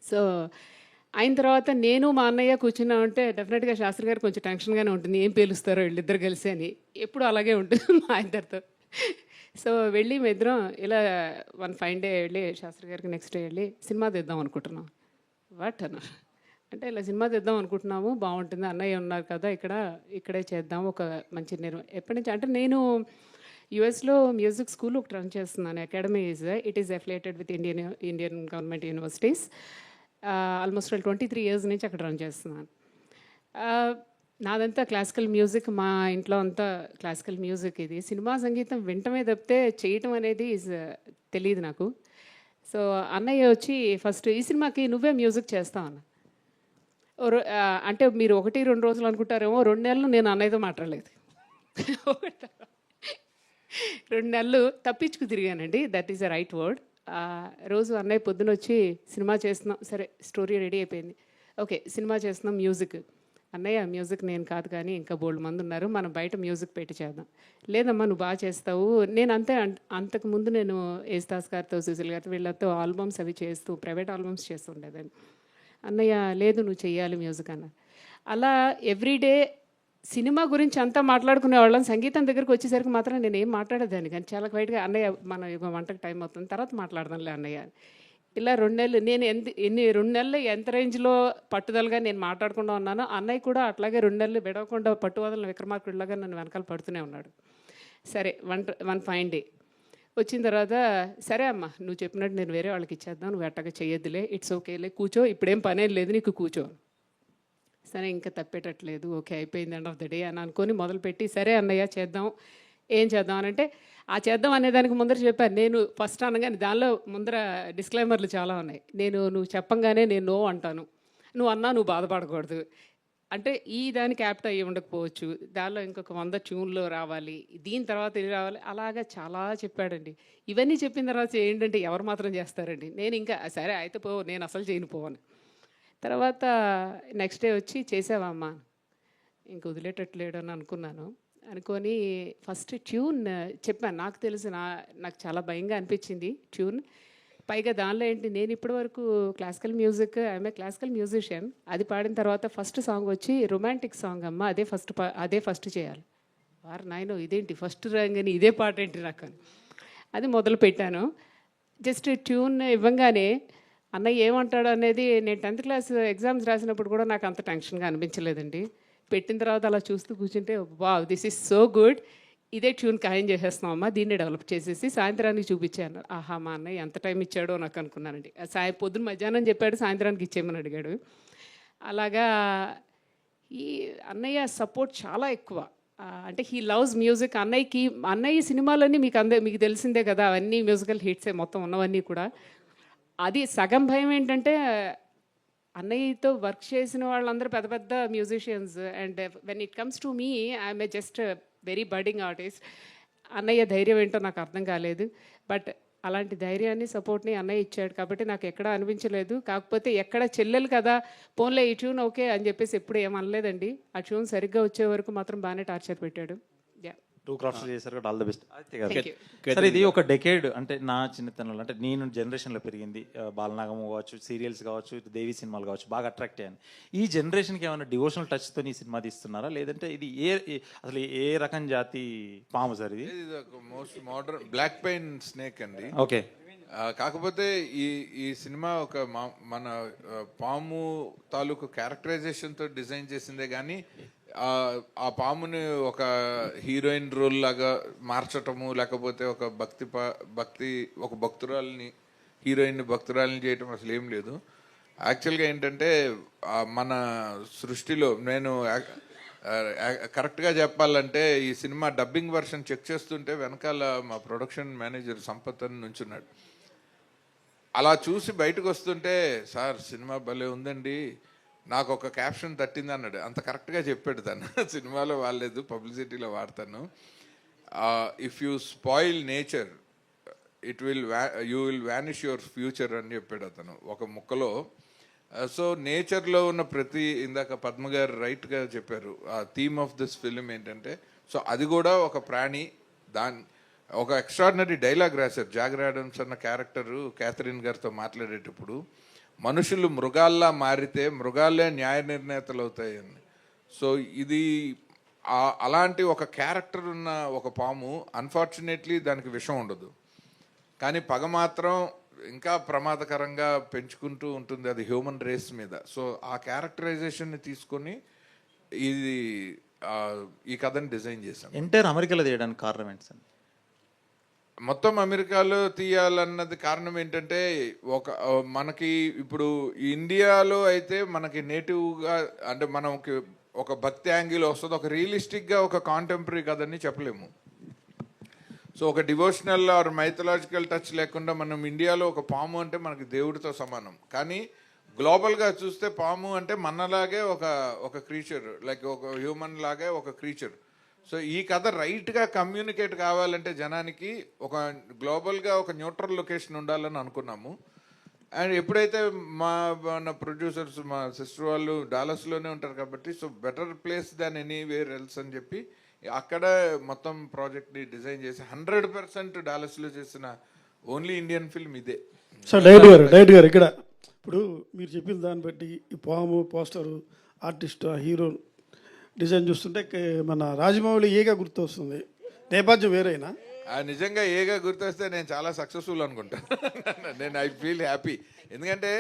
సో అయిన తర్వాత నేను మా అన్నయ్య కూర్చున్నామంటే డెఫినెట్గా శాస్త్రి గారు కొంచెం టెన్షన్గానే ఉంటుంది, ఏం పేలుస్తారో వీళ్ళిద్దరు కలిసి అని. ఎప్పుడు అలాగే ఉంటుంది మా ఇద్దరితో. సో వెళ్ళి మీ ఇద్దరం ఇలా వన్ ఫైన్ డే వెళ్ళి శాస్త్రి గారికి నెక్స్ట్ డే వెళ్ళి సినిమా తీద్దాం అనుకుంటున్నాం. వాట్ అన్న అంటే ఇలా సినిమా తీద్దాం అనుకుంటున్నాము, బాగుంటుంది, అన్నయ్య ఉన్నారు కదా ఇక్కడే చేద్దాం ఒక మంచి ఎప్పటి నుంచి అంటే, నేను యుఎస్లో మ్యూజిక్ స్కూల్ ఒకటి రన్ చేస్తున్నాను. Academy it is affiliated with Indian government universities. Almost 23 years నుంచి అక్కడ రన్ చేస్తున్నాను. నాదంతా క్లాసికల్ మ్యూజిక్, మా ఇంట్లో అంతా క్లాసికల్ మ్యూజిక్. ఇది సినిమా సంగీతం వింటమే తప్పితే చేయటం అనేది తెలియదు నాకు. సో అన్నయ్య వచ్చి ఫస్ట్ ఈ సినిమాకి నువ్వే మ్యూజిక్ చేస్తావు అన్న. అంటే మీరు 1-2 రోజులు అనుకుంటారేమో, 2 నెలలు నేను అన్నయ్యతో మాట్లాడలేదు. 2 నెలలు తప్పించుకు తిరిగానండి, that is the right word. రోజు అన్నయ్య పొద్దున వచ్చి సినిమా చేస్తున్నాం, సరే స్టోరీ రెడీ అయిపోయింది, ఓకే సినిమా చేస్తున్నాం, మ్యూజిక్. అన్నయ్య మ్యూజిక్ నేను కాదు కానీ ఇంకా బోల్డ్ మంది ఉన్నారు, మనం బయట మ్యూజిక్ పెట్టి చేద్దాం. లేదమ్మా నువ్వు బాగా చేస్తావు. నేను అంతకుముందు నేను యేసుదాస్ గారితో సుశీల్ గారితో వీళ్ళతో ఆల్బమ్స్ అవి చేస్తూ ప్రైవేట్ ఆల్బమ్స్ చేస్తుండేదాన్ని. అన్నయ్య లేదు నువ్వు చెయ్యాలి మ్యూజిక్ అన్నారు. అలా ఎవ్రీడే సినిమా గురించి అంతా మాట్లాడుకునే వాళ్ళం. సంగీతం దగ్గరికి వచ్చేసరికి మాత్రం నేను ఏం మాట్లాడేదాన్ని కానీ చాలా క్వైట్గా అన్నయ్య మన వంటకు టైం అవుతుంది తర్వాత మాట్లాడదాంలే అన్నయ్య. ఇలా 2 నెలలు నేను 2 నెలలు ఎంత రేంజ్లో పట్టుదలగా నేను మాట్లాడకుండా ఉన్నానో, అన్నయ్య కూడా అట్లాగే 2 నెలలు విడవకుండా పట్టువదలని విక్రమార్కుడిలాగా నన్ను వెనకాల పడుతూనే ఉన్నాడు. సరే వన్ ఫైన్ డే వచ్చిన తర్వాత, సరే అమ్మ నువ్వు చెప్పినట్టు నేను వేరే వాళ్ళకి ఇచ్చేద్దాం, నువ్వు అట్టగా చేయొద్దులే, ఇట్స్ ఓకేలే, కూర్చో, ఇప్పుడేం పనేం లేదు నీకు, కూర్చో. సరే ఇంకా తప్పేటట్లేదు, ఓకే అయిపోయింది ఎండ్ ఆఫ్ ద డే అని అనుకొని మొదలుపెట్టి, సరే అన్నయ్య చేద్దాం, ఏం చేద్దాం అని అంటే, ఆ చేద్దాం అనేదానికి ముందర చెప్పాను నేను ఫస్ట్ అనగానే, దానిలో ముందర డిస్క్లైమర్లు చాలా ఉన్నాయి. నువ్వు చెప్పంగానే నేను నో అంటాను, నువ్వు అన్నా నువ్వు బాధపడకూడదు అంటే ఈ దానికి యాప్ట్ అయ్యి ఉండకపోవచ్చు, దానిలో ఇంకొక 100 ట్యూన్లు రావాలి, దీని తర్వాత ఇది రావాలి, అలాగా చాలా చెప్పాడండి. ఇవన్నీ చెప్పిన తర్వాత ఏంటంటే ఎవరు మాత్రం చేస్తారండి. నేను ఇంకా సరే అయితే నేను అసలు చేయను పోవని. తర్వాత నెక్స్ట్ డే వచ్చి చేసావమ్మా, ఇంక వదిలేటట్లేడు అని అనుకొని ఫస్ట్ ట్యూన్ చెప్పాను. నాకు తెలుసు నాకు చాలా భయంగా అనిపించింది ట్యూన్. పైగా దానిలో ఏంటి, నేను ఇప్పటివరకు classical music, I'm a classical musician. అది పాడిన తర్వాత ఫస్ట్ సాంగ్ వచ్చి రొమాంటిక్ సాంగ్ అమ్మ, అదే ఫస్ట్ చేయాలి. వారు నాయనో ఇదేంటి ఫస్ట్ రాగానే ఇదే పాట ఏంటి నాకు అని అది మొదలు పెట్టాను. జస్ట్ ట్యూన్ ఇవ్వంగానే అన్నయ్య ఏమంటాడు అనేది, నేను 10th క్లాస్ ఎగ్జామ్స్ రాసినప్పుడు కూడా నాకు అంత టెన్షన్గా అనిపించలేదండి. పెట్టిన తర్వాత అలా చూస్తూ కూర్చుంటే wow this is so good, ఇదే ట్యూన్ ఖాయం చేసేస్తున్నాం అమ్మ, దీన్ని డెవలప్ చేసేసి సాయంత్రానికి చూపించాను. ఆహా మా అన్నయ్య ఎంత టైం ఇచ్చాడో నాకు అనుకున్నానండి. పొద్దున్న మధ్యాహ్నం చెప్పాడు, సాయంత్రానికి ఇచ్చేయమని అడిగాడు. అలాగా ఈ అన్నయ్య సపోర్ట్ చాలా ఎక్కువ. అంటే హీ లవ్స్ మ్యూజిక్. అన్నయ్య సినిమాలన్నీ మీకు తెలిసిందే కదా, అవన్నీ మ్యూజికల్ హిట్సే మొత్తం ఉన్నవన్నీ కూడా. అది సగం భయం ఏంటంటే అన్నయ్యతో వర్క్ చేసిన వాళ్ళందరూ పెద్ద పెద్ద musicians. And when it comes to me, I'm a just very birding artist. అన్నయ్య ధైర్యం ఏంటో నాకు అర్థం కాలేదు. బట్ అలాంటి ధైర్యాన్ని, సపోర్ట్ని అన్నయ్య ఇచ్చాడు కాబట్టి నాకు ఎక్కడా అనిపించలేదు. కాకపోతే ఎక్కడ చెల్లెలు కదా, పోన్లే ఈ ట్యూన్ ఓకే అని చెప్పేసి ఎప్పుడు ఏమనలేదండి. ఆ ట్యూన్ సరిగ్గా వచ్చే వరకు మాత్రం బాగానే టార్చర్ పెట్టాడు. యా, 2 క్రాఫ్ట్స్ చేశారు కాబట్టి all the best. Thank you. Sir ఇది ఒక డెకేడ్ అంటే నా చిన్నతనంలో అంటే నేను జనరేషన్లో పెరిగింది. బాలనాగం కావచ్చు, సీరియల్స్ కావచ్చు, దేవి సినిమాలు కావచ్చు, బాగా అట్రాక్ట్ అయ్యాను. ఈ జనరేషన్కి ఏమైనా డివోషనల్ టచ్తో ఈ సినిమా తీస్తున్నారా, లేదంటే ఇది అసలు ఏ రకం జాతి పాము సార్ ఇది? ఇది ఒక most modern black pain snake అండి. ఓకే. కాకపోతే ఈ సినిమా ఒక మన పాము తాలూకు క్యారెక్టరైజేషన్తో డిజైన్ చేసిందే కానీ ఆ పాముని ఒక హీరోయిన్ రోల్ లాగా మార్చటము, లేకపోతే ఒక భక్తి ఒక భక్తురాలని, హీరోయిన్ భక్తురాలని చేయటం అసలు ఏం లేదు. యాక్చువల్గా ఏంటంటే మన సృష్టిలో నేను కరెక్ట్గా చెప్పాలంటే ఈ సినిమా డబ్బింగ్ వర్షన్ చెక్ చేస్తుంటే వెనకాల మా ప్రొడక్షన్ మేనేజర్ సంపత్ అని నుంచున్నాడు. అలా చూసి బయటకు వస్తుంటే, సార్ సినిమా భలే ఉందండి, నాకు ఒక క్యాప్షన్ తట్టింది అన్నాడు. అంత కరెక్ట్గా చెప్పాడు తను. సినిమాలో వాడలేదు, పబ్లిసిటీలో వాడతాను. If you spoil nature you will vanish your future అని చెప్పాడు అతను ఒక ముక్కలో. సో నేచర్లో ఉన్న ప్రతి, ఇందాక పద్మ గారు రైట్గా చెప్పారు, ఆ థీమ్ ఆఫ్ దిస్ ఫిలిం ఏంటంటే, సో అది కూడా ఒక ప్రాణి. ఒక ఎక్స్ట్రాడినరీ డైలాగ్ రాశారు జాగర్ ఆడమ్స్ అన్న క్యారెక్టరు క్యాథరిన్ గారితో మాట్లాడేటప్పుడు, మనుషులు మృగాల్లా మారితే మృగాలే న్యాయ నిర్ణేతలు అవుతాయని. సో ఇది అలాంటి ఒక క్యారెక్టర్ ఉన్న ఒక పాము. అన్ఫార్చునేట్లీ దానికి విషం ఉండదు, కానీ పగ మాత్రం ఇంకా ప్రమాదకరంగా పెంచుకుంటూ ఉంటుంది, అది హ్యూమన్ రేస్ మీద. సో ఆ క్యారెక్టరైజేషన్ని తీసుకొని ఈ కథని డిజైన్ చేశాం. ఎంటైర్ అమెరికాలో తీయడానికి కారణం ఏంటి సార్? మొత్తం అమెరికాలో తీయాలన్నది కారణం ఏంటంటే, మనకి ఇప్పుడు ఇండియాలో అయితే మనకి నేటివ్గా అంటే మనకి ఒక భక్తి యాంగిల్ వస్తుంది, ఒక రియలిస్టిక్గా ఒక కాంటెంపరీ కథని చెప్పలేము. సో ఒక డివోషనల్ ఆర్ మైథలాజికల్ టచ్ లేకుండా మనం ఇండియాలో ఒక పాము అంటే మనకి దేవుడితో సమానం. కానీ గ్లోబల్గా చూస్తే పాము అంటే మనలాగే ఒక క్రీచర్, లైక్ ఒక హ్యూమన్ లాగే ఒక క్రీచర్. సో ఈ కథ రైట్గా కమ్యూనికేట్ కావాలంటే జనానికి గ్లోబల్గా ఒక న్యూట్రల్ లొకేషన్ ఉండాలని అనుకున్నాము. అండ్ ఎప్పుడైతే మన ప్రొడ్యూసర్స్, మా సిస్టర్ వాళ్ళు డాలస్లోనే ఉంటారు కాబట్టి, సో బెటర్ ప్లేస్ దాన్ ఎనీవేర్ ఎల్స్ అని చెప్పి అక్కడ మొత్తం ప్రాజెక్ట్ని డిజైన్ చేసి 100% డాలస్లో చేసిన ఓన్లీ ఇండియన్ ఫిల్మ్ ఇదే. సార్ డైరెక్ట్ గారు ఇక్కడ ఇప్పుడు మీరు చెప్పిన దాన్ని బట్టి ఈ పాము పోస్టరు, ఆర్టిస్ట్, హీరో డిజైన్ చూస్తుంటే మన రాజమౌళి ఏగా గుర్తొస్తుంది. నేపథ్యం వేరైనా నిజంగా ఏగా గుర్తొస్తే నేను చాలా సక్సెస్ఫుల్ అనుకుంటాను. నేను ఐ ఫీల్ హ్యాపీ. ఎందుకంటే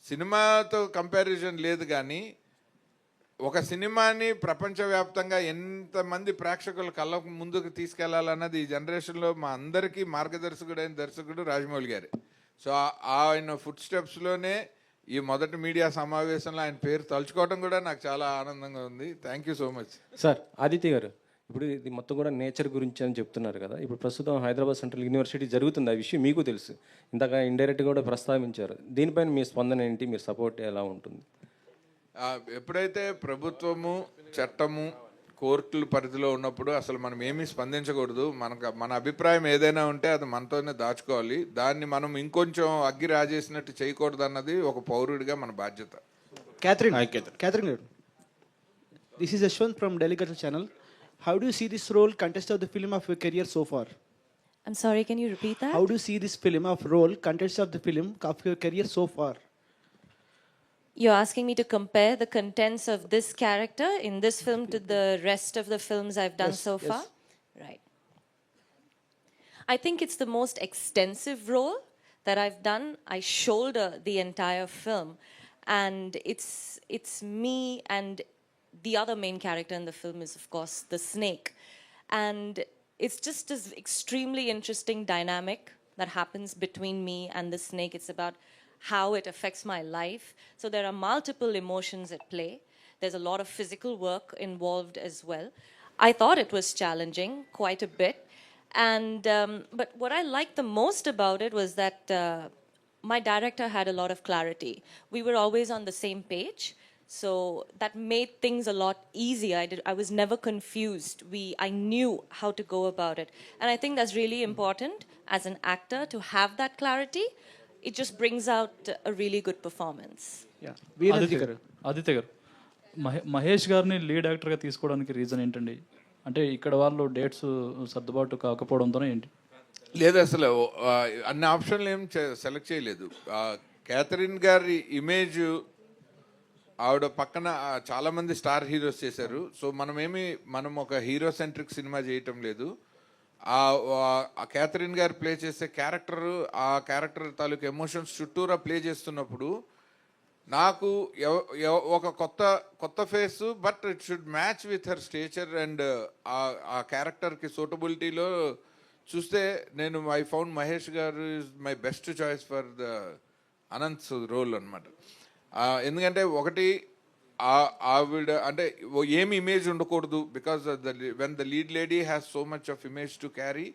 సినిమాతో కంపారిజన్ లేదు, కానీ ఒక సినిమాని ప్రపంచవ్యాప్తంగా ఎంతమంది ప్రేక్షకుల కళ్ళ ముందుకు తీసుకెళ్లాలన్నది ఈ జనరేషన్లో మా అందరికీ మార్గదర్శకుడైన దర్శకుడు రాజమౌళి గారే. సో ఆయన ఫుట్ స్టెప్స్లోనే ఈ మొదటి మీడియా సమావేశంలో ఆయన పేరు తలుచుకోవడం కూడా నాకు చాలా ఆనందంగా ఉంది. Thank you so much. Sir Aditya గారు, ఇప్పుడు ఇది మొత్తం కూడా నేచర్ గురించి అని చెప్తున్నారు కదా. ఇప్పుడు ప్రస్తుతం హైదరాబాద్ సెంట్రల్ యూనివర్సిటీ జరుగుతుంది, ఆ విషయం మీకు తెలుసు, ఇందాక ఇండైరెక్ట్గా కూడా ప్రస్తావించారు. దీనిపైన మీ స్పందన ఏంటి, మీ సపోర్ట్ ఎలా ఉంటుంది? ఎప్పుడైతే ప్రభుత్వము, చట్టము, కోర్టుల పరిధిలో ఉన్నప్పుడు అసలు మనం ఏమీ స్పందించకూడదు. మన అభిప్రాయం ఏదైనా ఉంటే అది మనతోనే దాచుకోవాలి. దాన్ని మనం ఇంకొంచెం అగ్గి రాజేసినట్టు చేయకూడదు అన్నది ఒక పౌరుడిగా మన బాధ్యత. Catherine, this is Ashwant from Delhi Culture Channel. How do you see this role contest of the film of your career so far? I'm sorry, can you repeat that? How do you see this film of role contest of the film of your career so far? You're asking me to compare the contents of this character in this film to the rest of the films I've done so far? Right. I think it's the most extensive role that I've done. I shoulder the entire film, and it's me, and the other main character in the film is, of course, the snake. And it's just this extremely interesting dynamic that happens between me and the snake. It's about how it affects my life. So there are multiple emotions at play. There's a lot of physical work involved as well. I thought it was challenging quite a bit. And but what I liked the most about it was that my director had a lot of clarity. We were always on the same page. So that made things a lot easier. I was never confused. I knew how to go about it. And I think that's really important as an actor to have that clarity. It just brings out a really good performance. Aditya గారు మహేష్ గారిని lead యాక్టర్గా తీసుకోవడానికి reason ఏంటండి? అంటే ఇక్కడ వాళ్ళు dates సర్దుబాటు కాకపోవడంతోనే ఏంటి? లేదు, అసలు అన్ని ఆప్షన్లు ఏం సెలెక్ట్ చేయలేదు. క్యాథరిన్ గారి ఇమేజ్, ఆవిడ పక్కన చాలామంది స్టార్ హీరోస్ చేశారు. సో మనం ఒక హీరో సెంట్రిక్ సినిమా చేయటం లేదు. ఆ క్యాథరిన్ గారు ప్లే చేసే క్యారెక్టర్, ఆ క్యారెక్టర్ తాలూకు ఎమోషన్స్ చుట్టూరా ప్లే చేస్తున్నప్పుడు నాకు ఒక కొత్త face, but it should match with her stature and ఆ క్యారెక్టర్కి సూటబిలిటీలో చూస్తే నేను I found Mahesh garu is my best choice for the Anant role అనమాట. ఎందుకంటే ఒకటి ఆవిడ అంటే ఏమి ఇమేజ్ ఉండకూడదు, because when the lead lady has so much of image to carry.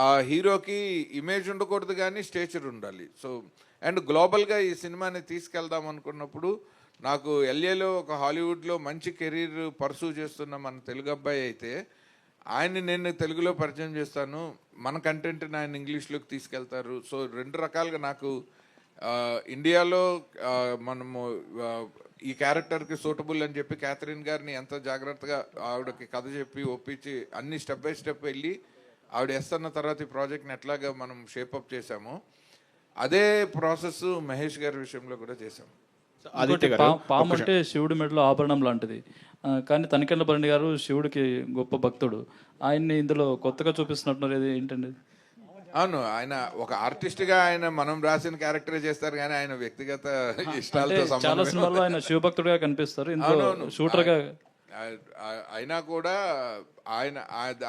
ఆ హీరోకి ఇమేజ్ ఉండకూడదు కానీ స్టేచర్ ఉండాలి. సో అండ్ గ్లోబల్గా ఈ సినిమాని తీసుకెళ్దాం అనుకున్నప్పుడు నాకు ఎల్ఏలో ఒక హాలీవుడ్లో మంచి కెరీర్ పర్సూ చేస్తున్న మన తెలుగు అబ్బాయి అయితే ఆయన్ని నేను తెలుగులో పరిచయం చేస్తాను, మన కంటెంట్ని ఆయన ఇంగ్లీష్లోకి తీసుకెళ్తారు. సో రెండు రకాలుగా నాకు ఇండియాలో మనము ఈ క్యారెక్టర్కి సూటబుల్ అని చెప్పి క్యాథరిన్ గారిని ఎంత జాగ్రత్తగా ఆవిడకి కథ చెప్పి ఒప్పించి అన్ని స్టెప్ బై స్టెప్ వెళ్ళి ఆవిడ అన్న తర్వాత ఈ ప్రాజెక్ట్ని ఎట్లాగా మనం షేపప్ చేశామో అదే ప్రాసెస్ మహేష్ గారి విషయంలో కూడా చేశాము. పాము అంటే శివుడి మెడలో ఆభరణం లాంటిది, కానీ తనికెళ్ళ భరణి గారు శివుడికి గొప్ప భక్తుడు. ఆయన్ని ఇందులో కొత్తగా చూపిస్తున్నట్టున్నారు, ఏంటండి? అవును, ఆయన ఒక ఆర్టిస్ట్గా ఆయన మనం రాసిన క్యారెక్టర్ చేస్తారు కానీ ఆయన వ్యక్తిగత ఇష్టాలతో చాలా సినిమాల్లో ఆయన శివభక్తుడిగా కనిపిస్తారు, ఇందులో షూటర్గా అయినా కూడా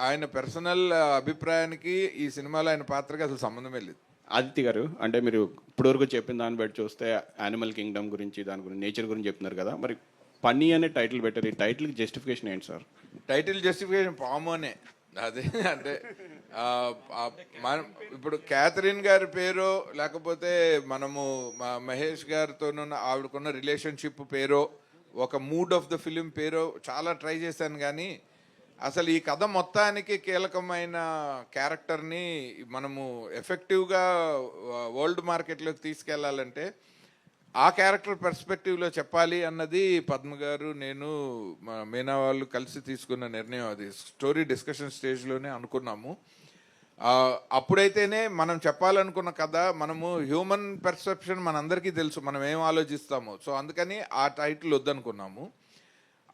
ఆయన పర్సనల్ అభిప్రాయానికి ఈ సినిమాలో ఆయన పాత్రకి అసలు సంబంధమే లేదు. ఆదిత్య గారు, అంటే మీరు ఇప్పటివరకు చెప్పిన దాన్ని బట్టి చూస్తే యానిమల్ కింగ్డమ్ గురించి, దాని గురించి, నేచర్ గురించి చెప్తున్నారు కదా, మరి పన్నీ అనే టైటిల్ పెట్టారు. ఈ టైటిల్కి జస్టిఫికేషన్ ఏంటి సార్? టైటిల్ జస్టిఫికేషన్ పాము అనే, అదే అంటే మనం ఇప్పుడు క్యాథరిన్ గారి పేరో లేకపోతే మనము మహేష్ గారితోనున్న ఆవిడకున్న రిలేషన్షిప్ పేరో ఒక మూడ్ ఆఫ్ ద ఫిలిం పేరో చాలా ట్రై చేశాను కానీ అసలు ఈ కథ మొత్తానికి కీలకమైన క్యారెక్టర్ని మనము ఎఫెక్టివ్గా వరల్డ్ మార్కెట్లోకి తీసుకెళ్లాలంటే ఆ క్యారెక్టర్ పర్స్పెక్టివ్లో చెప్పాలి అన్నది పద్మ గారు, నేను, మీనా వాళ్ళు కలిసి తీసుకున్న నిర్ణయం. అది స్టోరీ డిస్కషన్ స్టేజ్లోనే అనుకున్నాము. అప్పుడైతేనే మనం చెప్పాలనుకున్న కథ, మనము హ్యూమన్ పర్సెప్షన్ మనందరికీ తెలుసు, మనం ఏం ఆలోచిస్తామో. సో అందుకని ఆ టైటిల్ వద్దనుకున్నాము.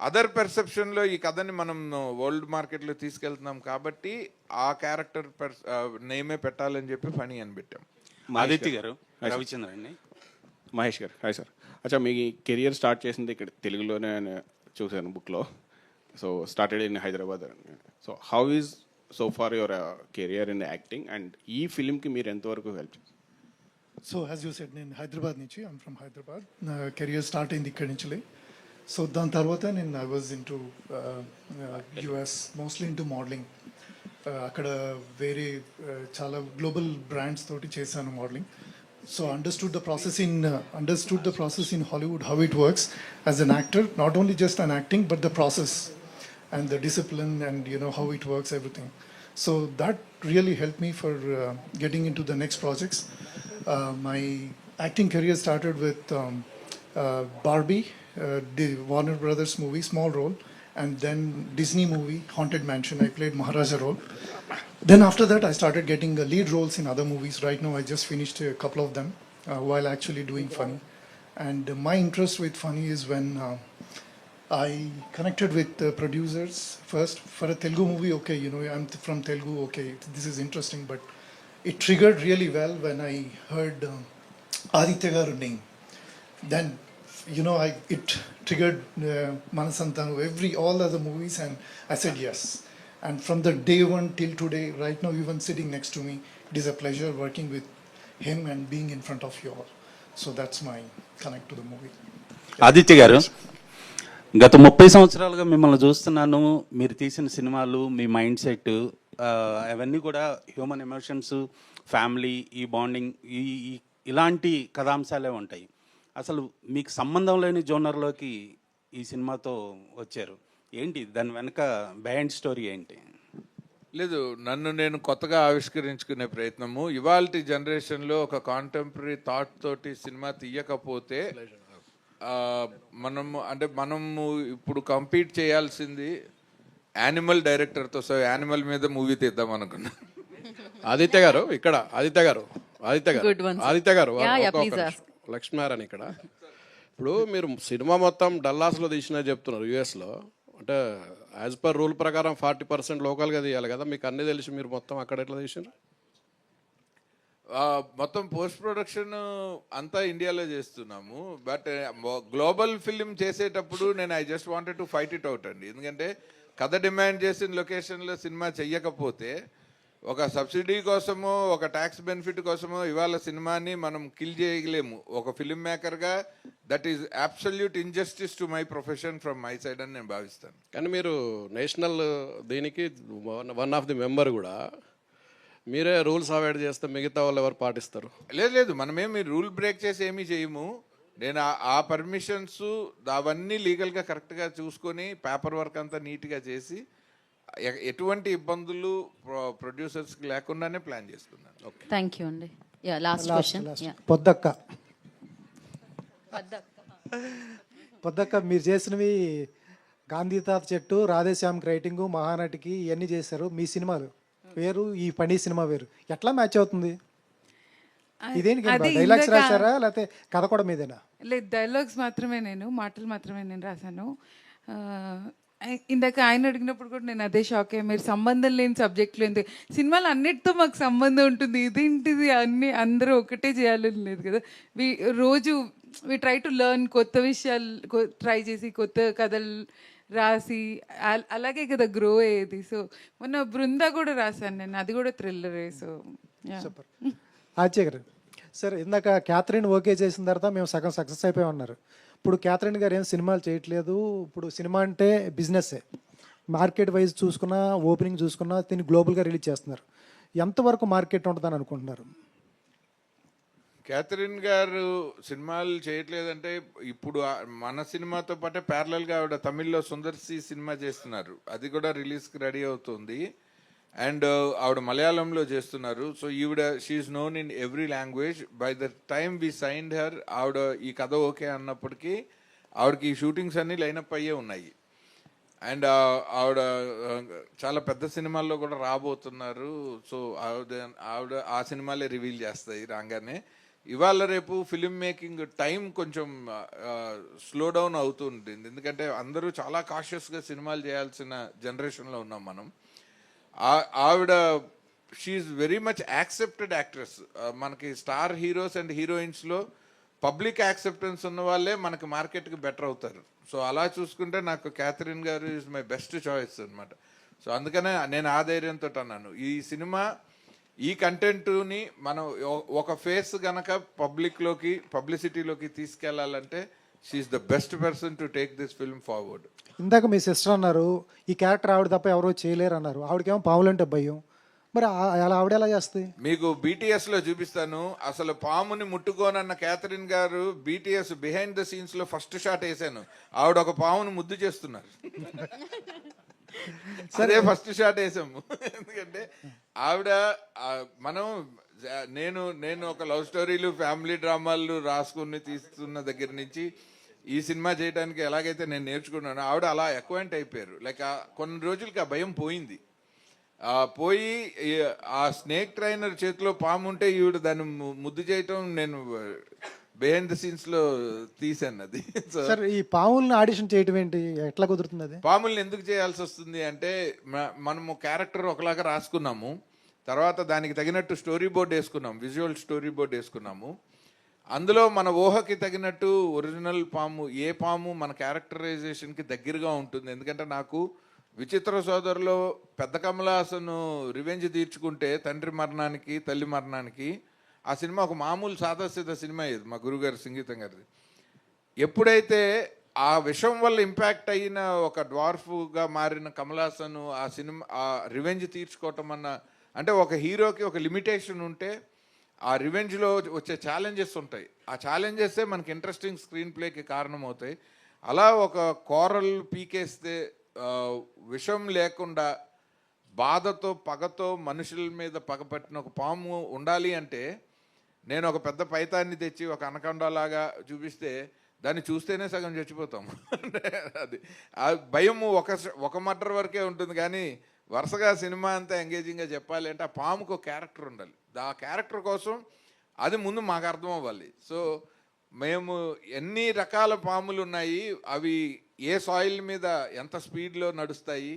అదర్ పర్సెప్షన్లో ఈ కథని మనం వరల్డ్ మార్కెట్లో తీసుకెళ్తున్నాం కాబట్టి ఆ క్యారెక్టర్ నేమే పెట్టాలని చెప్పి ఫనీ అని పెట్టాం. ఆదిత్య గారు, రవిచంద్ర అండి. మహేష్ గారు, హాయ్ సార్. అచ్చా, మీ కెరియర్ స్టార్ట్ చేసింది ఇక్కడ తెలుగులోనే చూశాను బుక్లో. So started in Hyderabad. So how is so far your career in acting and ఈ ఫిలింకి మీరు ఎంతవరకు హెల్ప్ చేస్తారు? సో యాజ్ యూ సెడ్, నేను హైదరాబాద్ నుంచి, ఐమ్ ఫ్రమ్ హైదరాబాద్. నా కెరియర్ స్టార్ట్ అయింది ఇక్కడి నుంచి. సో దాని తర్వాత నేను I was in to US, mostly in to modelling. అక్కడ వేరే చాలా గ్లోబల్ బ్రాండ్స్ తోటి చేశాను modelling. So understood the process in Hollywood, how it works as an actor, not only just an acting, but the process and the discipline and how it works, everything. So that really helped me for getting into the next projects. My acting career started with Barbie, the Warner Brothers movie, small role, and then Disney movie, Haunted Mansion, I played Maharaja role. Then after that, I started getting lead roles in other movies. Right now, I just finished a couple of them while actually doing funny. And my interest with funny is when I connected with producers first for a Telugu movie. Okay, I'm from Telugu. Okay, this is interesting, but it triggered really well when I heard Aditya Garu name. Then it triggered Manasantanu, all other movies, and I said yes. And from the day one till today, right now, even sitting next to me, it is a pleasure working with him and being in front of you all. So that's my connect to the movie. Aditya గారు, గత 30 సంవత్సరాలుగా మిమ్మల్ని చూస్తున్నాను. మీరు తీసిన సినిమాలు, మీ mind set, అవన్నీ కూడా హ్యూమన్ ఎమోషన్స్, ఫ్యామిలీ, ఈ బాండింగ్, ఈ ఇలాంటి కథాంశాలే ఉంటాయి. అసలు మీకు సంబంధం లేని జోనర్లోకి ఈ సినిమాతో వచ్చారు. ఏంటి దాని వెనక బిహైండ్ స్టోరీ ఏంటి? లేదు, నన్ను నేను కొత్తగా ఆవిష్కరించుకునే ప్రయత్నము. ఇవాల్టి జనరేషన్లో ఒక కాంటెంపరీ థాట్ తోటి సినిమా తీయకపోతే మనము ఇప్పుడు కంపీట్ చేయాల్సింది యానిమల్ డైరెక్టర్తో. సో యానిమల్ మీద మూవీ తీద్దాం అనుకున్నా. ఆదిత్య గారు లక్ష్మీనారాయణ ఇక్కడ. ఇప్పుడు మీరు సినిమా మొత్తం డల్లాస్లో తీసినా చెప్తున్నారు, యూఎస్లో. అంటే యాజ్ పర్ రూల్ ప్రకారం 40% లోకల్గా తీయాలి కదా, మీకు అన్నీ తెలిసి మీరు మొత్తం అక్కడ ఎట్లా తీసినారు? మొత్తం పోస్ట్ ప్రొడక్షన్ అంతా ఇండియాలో చేస్తున్నాము. బట్ గ్లోబల్ ఫిల్మ్ చేసేటప్పుడు నేను I just wanted to fight it out అండి. ఎందుకంటే కథ డిమాండ్ చేసిన లొకేషన్లో సినిమా చెయ్యకపోతే ఒక సబ్సిడీ కోసమో ఒక ట్యాక్స్ బెనిఫిట్ కోసమో ఇవాళ సినిమాని మనం కిల్ చేయలేము. ఒక ఫిల్మ్ మేకర్గా that is absolute injustice to my profession from my side అని నేను భావిస్తాను. కానీ మీరు నేషనల్ దీనికి వన్ ఆఫ్ ది మెంబర్ కూడా, మీరే రూల్స్ అవాయిడ్ చేస్తే మిగతా వాళ్ళు ఎవరు పాటిస్తారు? లేదు, మనమేమి రూల్ బ్రేక్ చేసి ఏమీ చేయము. నేను ఆ పర్మిషన్స్ అవన్నీ లీగల్గా కరెక్ట్గా చూసుకొని పేపర్ వర్క్ అంతా నీట్గా చేసి ఎటువంటి ఇబ్బందులు ప్రొడ్యూసర్స్కి లేకుండానే ప్లాన్ చేసుకున్నాను. థ్యాంక్ యూ అండి. Last question. పొద్దక్క మీరు చేసినవి గాంధీ తాత చెట్టు, రాధేశ్యామ్కి రైటింగు, మహానటికి ఇవన్నీ చేశారు. మీ సినిమాలు వేరు, ఈ పని సినిమా వేరు. ఎట్లా మ్యాచ్ అవుతుంది? ఇదేంటి డైలాగ్స్ రాశారా లేకపోతే కథ కూడా మీదేనా? లేదు, డైలాగ్స్ మాత్రమే, మాటలు మాత్రమే నేను రాశాను. ఇందాక ఆయన అడిగినప్పుడు కూడా నేను అదే షాక్ అయ్యా, మీరు సంబంధం లేని సబ్జెక్టులు ఎందుకు, సినిమాలు అన్నిటితో మాకు సంబంధం ఉంటుంది, ఇదేంటిది అన్ని అందరూ ఒకటే చేయాలని లేదు కదా. రోజు వి ట్రై టు లెర్న్, కొత్త విషయాలు ట్రై చేసి కొత్త కథలు రాసి అలాగే కదా గ్రో అయ్యేది. సో మొన్న బృందా కూడా రాశాను నేను, అది కూడా థ్రిల్లరే. So super. ఆచార్య గారు సార్, ఇందాక క్యాథరిన్ ఓకే చేసిన తర్వాత మేము సగం సక్సెస్ అయిపోయి ఉన్నారు. ఇప్పుడు క్యాథరిన్ గారు ఏం సినిమాలు చేయట్లేదు. ఇప్పుడు సినిమా అంటే బిజినెస్సే. మార్కెట్ వైజ్ చూసుకున్నా, ఓపెనింగ్ చూసుకున్నా దీన్ని గ్లోబల్గా రిలీజ్ చేస్తున్నారు. ఎంతవరకు మార్కెట్ ఉంటుందని అనుకుంటున్నారు? క్యాథరిన్ గారు సినిమాలు చేయట్లేదంటే ఇప్పుడు మన సినిమాతో పాటే ప్యారలల్గా ఆవిడ తమిళ్లో సుందర్సి సినిమా చేస్తున్నారు, అది కూడా రిలీజ్కి రెడీ అవుతుంది. అండ్ ఆవిడ మలయాళంలో చేస్తున్నారు. సో ఈవిడ she's known in every language. By the time we signed her, ఆవిడ ఈ కథ ఓకే అన్నప్పటికీ ఆవిడకి ఈ షూటింగ్స్ అన్నీ లైనప్ అయ్యే ఉన్నాయి. అండ్ ఆవిడ చాలా పెద్ద సినిమాల్లో కూడా రాబోతున్నారు. సో ఆవిడ ఆ సినిమాలే రివీల్ చేస్తాయి రాగానే. ఇవాళ రేపు ఫిలిం మేకింగ్ టైం కొంచెం స్లో డౌన్ అవుతూ ఉంటుంది, ఎందుకంటే అందరూ చాలా కాషియస్గా సినిమాలు చేయాల్సిన జనరేషన్లో ఉన్నాం మనం. ఆవిడ she is very much accepted actress. మనకి స్టార్ హీరోస్ అండ్ హీరోయిన్స్లో పబ్లిక్ యాక్సెప్టెన్స్ ఉన్న వాళ్ళే మనకి మార్కెట్కి బెటర్ అవుతారు. సో అలా చూసుకుంటే నాకు క్యాథరిన్ గారు ఈజ్ మై బెస్ట్ చాయిస్ అనమాట. సో అందుకనే నేను ఆ ధైర్యంతో అన్నాను, ఈ సినిమా ఈ కంటెంట్ని మనం ఒక ఫేస్ గనక పబ్లిసిటీలోకి తీసుకెళ్లాలంటే she is the best person to take this film forward. ఇందాక మీ సిస్టర్ అన్నారు ఈ క్యారెక్టర్ ఆవిడ తప్ప ఎవరో చేయలేరు అన్నారు. ఆవిడకేమో పాములంటే భయం, మరి అలా ఆవిడ ఎలా చేస్తుంది? మీకు BTS లో చూపిస్తాను. అసలు పాముని ముట్టుకోనన్న క్యాథరిన్ గారు BTS బిహైండ్ ద సీన్స్ లో ఫస్ట్ షాట్ వేసాను, ఆవిడ ఒక పాముని ముద్దు చేస్తున్నారు. సరే ఫస్ట్ షాట్ వేసాము. ఎందుకంటే ఆవిడ మనం నేను ఒక లవ్ స్టోరీలు ఫ్యామిలీ డ్రామాలు రాసుకుని తీస్తున్న దగ్గర నుంచి ఈ సినిమా చేయడానికి ఎలాగైతే నేను నేర్చుకున్నాను, ఆవిడ అలా ఎక్వైంట్ అయిపోయారు. లైక్ కొన్ని రోజులకి ఆ భయం పోయింది. పోయి ఆ స్నేక్ ట్రైనర్ చేతిలో పాము ఉంటే ఈవిడ దాన్ని ముద్దు చేయటం నేను బిహైండ్ ద సీన్స్ లో తీసాను అది. సార్ ఈ పాముల్ని ఆడిషన్ చేయటం ఏంటి, ఎట్లా కుదురుతుంది అది? పాముల్ని ఎందుకు చేయాల్సి వస్తుంది అంటే మనము క్యారెక్టర్ ఒకలాగా రాసుకున్నాము, తర్వాత దానికి తగినట్టు స్టోరీ బోర్డ్ వేసుకున్నాము, విజువల్ స్టోరీ బోర్డ్ వేసుకున్నాము. అందులో మన ఊహకి తగినట్టు ఒరిజినల్ పాము ఏ పాము మన క్యారెక్టరైజేషన్కి దగ్గరగా ఉంటుంది. ఎందుకంటే నాకు విచిత్ర సోదరులో పెద్ద కమలాసను రివెంజ్ తీర్చుకుంటే తండ్రి మరణానికి తల్లి మరణానికి ఆ సినిమా ఒక మామూలు సాదాసీదా సినిమా ఇది, మా గురుగారు సంగీతం గారిది. ఎప్పుడైతే ఆ విషం వల్ల ఇంపాక్ట్ అయిన ఒక డ్వార్ఫ్గా మారిన కమలాసను ఆ సినిమా ఆ రివెంజ్ తీర్చుకోవటం అంటే ఒక హీరోకి ఒక లిమిటేషన్ ఉంటే ఆ రివెంజ్లో వచ్చే ఛాలెంజెస్ ఉంటాయి. ఆ ఛాలెంజెసే మనకి ఇంట్రెస్టింగ్ స్క్రీన్ ప్లేకి కారణం అవుతాయి. అలా ఒక కోరల్ పీకేస్తే విషం లేకుండా బాధతో పగతో మనుషుల మీద పగపట్టిన ఒక పాము ఉండాలి అంటే నేను ఒక పెద్ద పైతాన్ని తెచ్చి ఒక అనకొండలాగా చూపిస్తే దాన్ని చూస్తేనే సగం చచ్చిపోతాం. అది ఆ భయము ఒక మర్డర్ వరకే ఉంటుంది, కానీ వరుసగా సినిమా అంతా ఎంగేజింగ్గా చెప్పాలి అంటే ఆ పాముకు ఒక క్యారెక్టర్ ఉండాలి. ఆ క్యారెక్టర్ కోసం అది ముందు మాకు అర్థం అవ్వాలి. సో మేము ఎన్ని రకాల పాములు ఉన్నాయి, అవి ఏ సాయిల్ మీద ఎంత స్పీడ్లో నడుస్తాయి,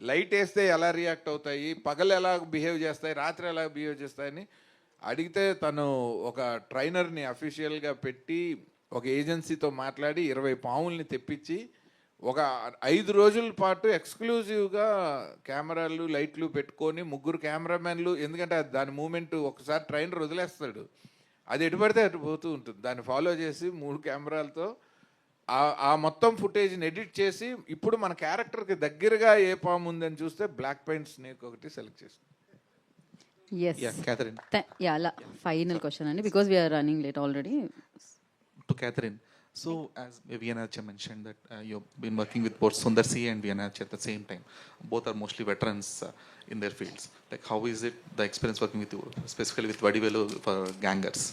లైట్ వేస్తే ఎలా రియాక్ట్ అవుతాయి, పగలు ఎలా బిహేవ్ చేస్తాయి, రాత్రి ఎలా బిహేవ్ చేస్తాయని అడిగితే తను ఒక ట్రైనర్ని అఫీషియల్గా పెట్టి ఒక ఏజెన్సీతో మాట్లాడి 20 పాముల్ని తెప్పించి ఒక 5 రోజుల పాటు ఎక్స్క్లూజివ్గా కెమెరాలు లైట్లు పెట్టుకొని 3 కెమెరామెన్లు, ఎందుకంటే దాని మూమెంట్ ఒకసారి ట్రైనర్ వదిలేస్తాడు, అది ఎటు పడితే అటు పోతూ ఉంటుంది, దాన్ని ఫాలో చేసి 3 కెమెరాలతో ఆ మొత్తం ఫుటేజ్ని ఎడిట్ చేసి ఇప్పుడు మన క్యారెక్టర్కి దగ్గరగా ఏ పాము ఉందని చూస్తే బ్లాక్ పెయింట్ స్నేక్ ఒకటి సెలెక్ట్ చేస్తాం. Yes. Yeah, Catherine. Final question, Andy, because we are running late already. To Catherine. So, as Viyanarcha mentioned that you've been working with both Sundar C and Viyanarcha at the same time. Both are mostly veterans in their fields. Like, how is it the experience working with you, specifically with Vadivelu for Gangers?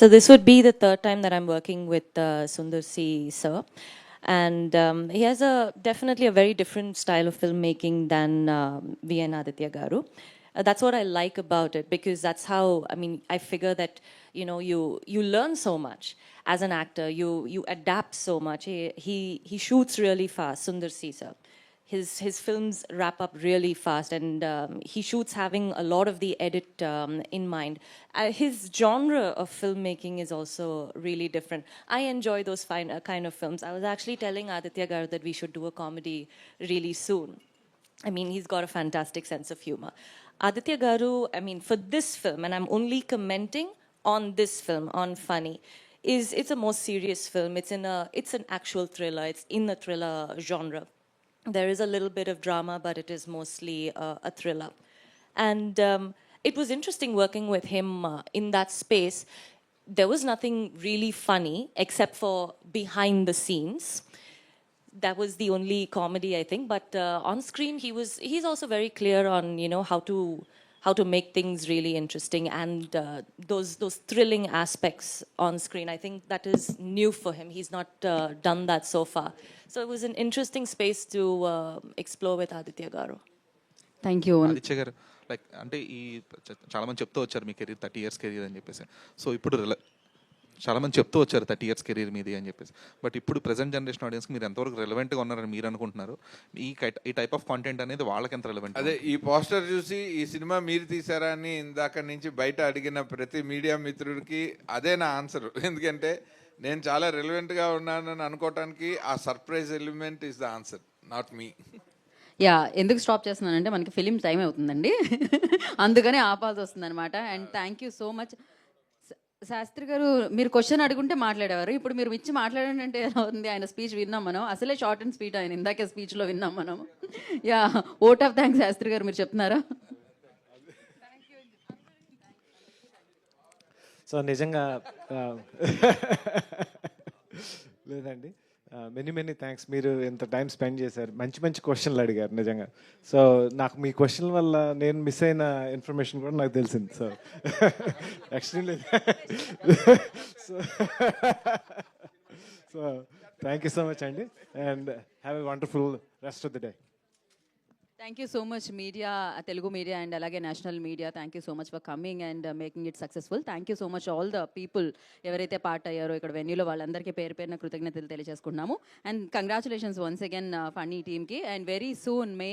So this would be the third time that I'm working with Sundar C, sir. And he has definitely a very different style of filmmaking than V.N. Aditya Garu. That's what I like about it, because that's how, I mean, I figure that, you know, you learn so much as an actor, you adapt so much. He shoots really fast, Sundar C, sir. His films wrap up really fast, and he shoots having a lot of the edit in mind. His genre of filmmaking is also really different. I enjoy those kind of films. I was actually telling Aditya Garu that we should do a comedy really soon. I mean, he's got a fantastic sense of humor. Aditya Garu, I mean, for this film, and I'm only commenting on this film, on Funny, it's a more serious film. It's an actual thriller. It's in the thriller genre. There is a little bit of drama, but it is mostly a thriller. And it was interesting working with him in that space. There was nothing really funny except for behind the scenes. That was the only comedy, I think. But on screen, he's also very clear on, you know, how to make things really interesting, and those thrilling aspects on screen. I think that is new for him. He's not done that so far. So it was an interesting space to explore with Aditya Garu. Thank you. Aditya గారు, like అంటే ఈ చాలా మంది చెప్తూ వచ్చారు మీ career 30 years career అని చెప్పేసి. So ఇప్పుడు చాలా మంది చెప్తూ వచ్చారు 30 years కెరీర్ మీది అని చెప్పేసి. బట్ ఇప్పుడు ప్రెసెంట్ జనరేషన్ ఆడియన్స్కి మీరు ఎంతవరకు రెలవెంట్గా ఉన్నారని మీరు అనుకుంటున్నారు? ఈ టైప్ ఆఫ్ కాంటెంట్ అనేది వాళ్ళకి ఎంత రెలవెంట్? అదే ఈ పోస్టర్ చూసి ఈ సినిమా మీరు తీసారా అని ఇందాక నుంచి బయట అడిగిన ప్రతి మీడియా మిత్రుడికి అదే నా ఆన్సర్. ఎందుకంటే నేను చాలా రెలవెంట్గా ఉన్నానని అనుకోవటానికి ఆ surprise element is the answer, not me. ఎందుకు స్టాప్ చేస్తున్నానంటే మనకి ఫిలిం టైం అవుతుందండి, అందుకనే ఆపాల్సి వస్తుంది అనమాట. And thank you so much. Shastri garu, మీరు క్వశ్చన్ అడుగుంటే మాట్లాడేవారు, ఇప్పుడు మీరు ఇచ్చి మాట్లాడండి అంటే ఎలా ఉంది? ఆయన స్పీచ్ విన్నాం మనం, అసలే షార్ట్ అండ్ స్వీట్ ఆయన ఇందాకే స్పీచ్లో విన్నాం మనం. Vote of thanks Sastry garu, మీరు చెప్తున్నారా? సో నిజంగా లేదండి, మెనీ థ్యాంక్స్. మీరు ఎంత టైం స్పెండ్ చేశారు, మంచి క్వశ్చన్లు అడిగారు నిజంగా. సో నాకు మీ క్వశ్చన్ వల్ల నేను మిస్ అయిన ఇన్ఫర్మేషన్ కూడా నాకు తెలిసింది. So actually so thank you so much అండి, and have a wonderful rest of the day. Thank you so much, media, Telugu media, and alage national media. Thank you so much for coming and making it successful. Thank you so much all the people ఎవరైతే part అయ్యారో ఇక్కడ వెన్యూలో, వాళ్ళందరికీ పేరు పేరున కృతజ్ఞతలు తెలియజేసుకుంటున్నాము. And congratulations once again funny టీమ్కి. And very soon May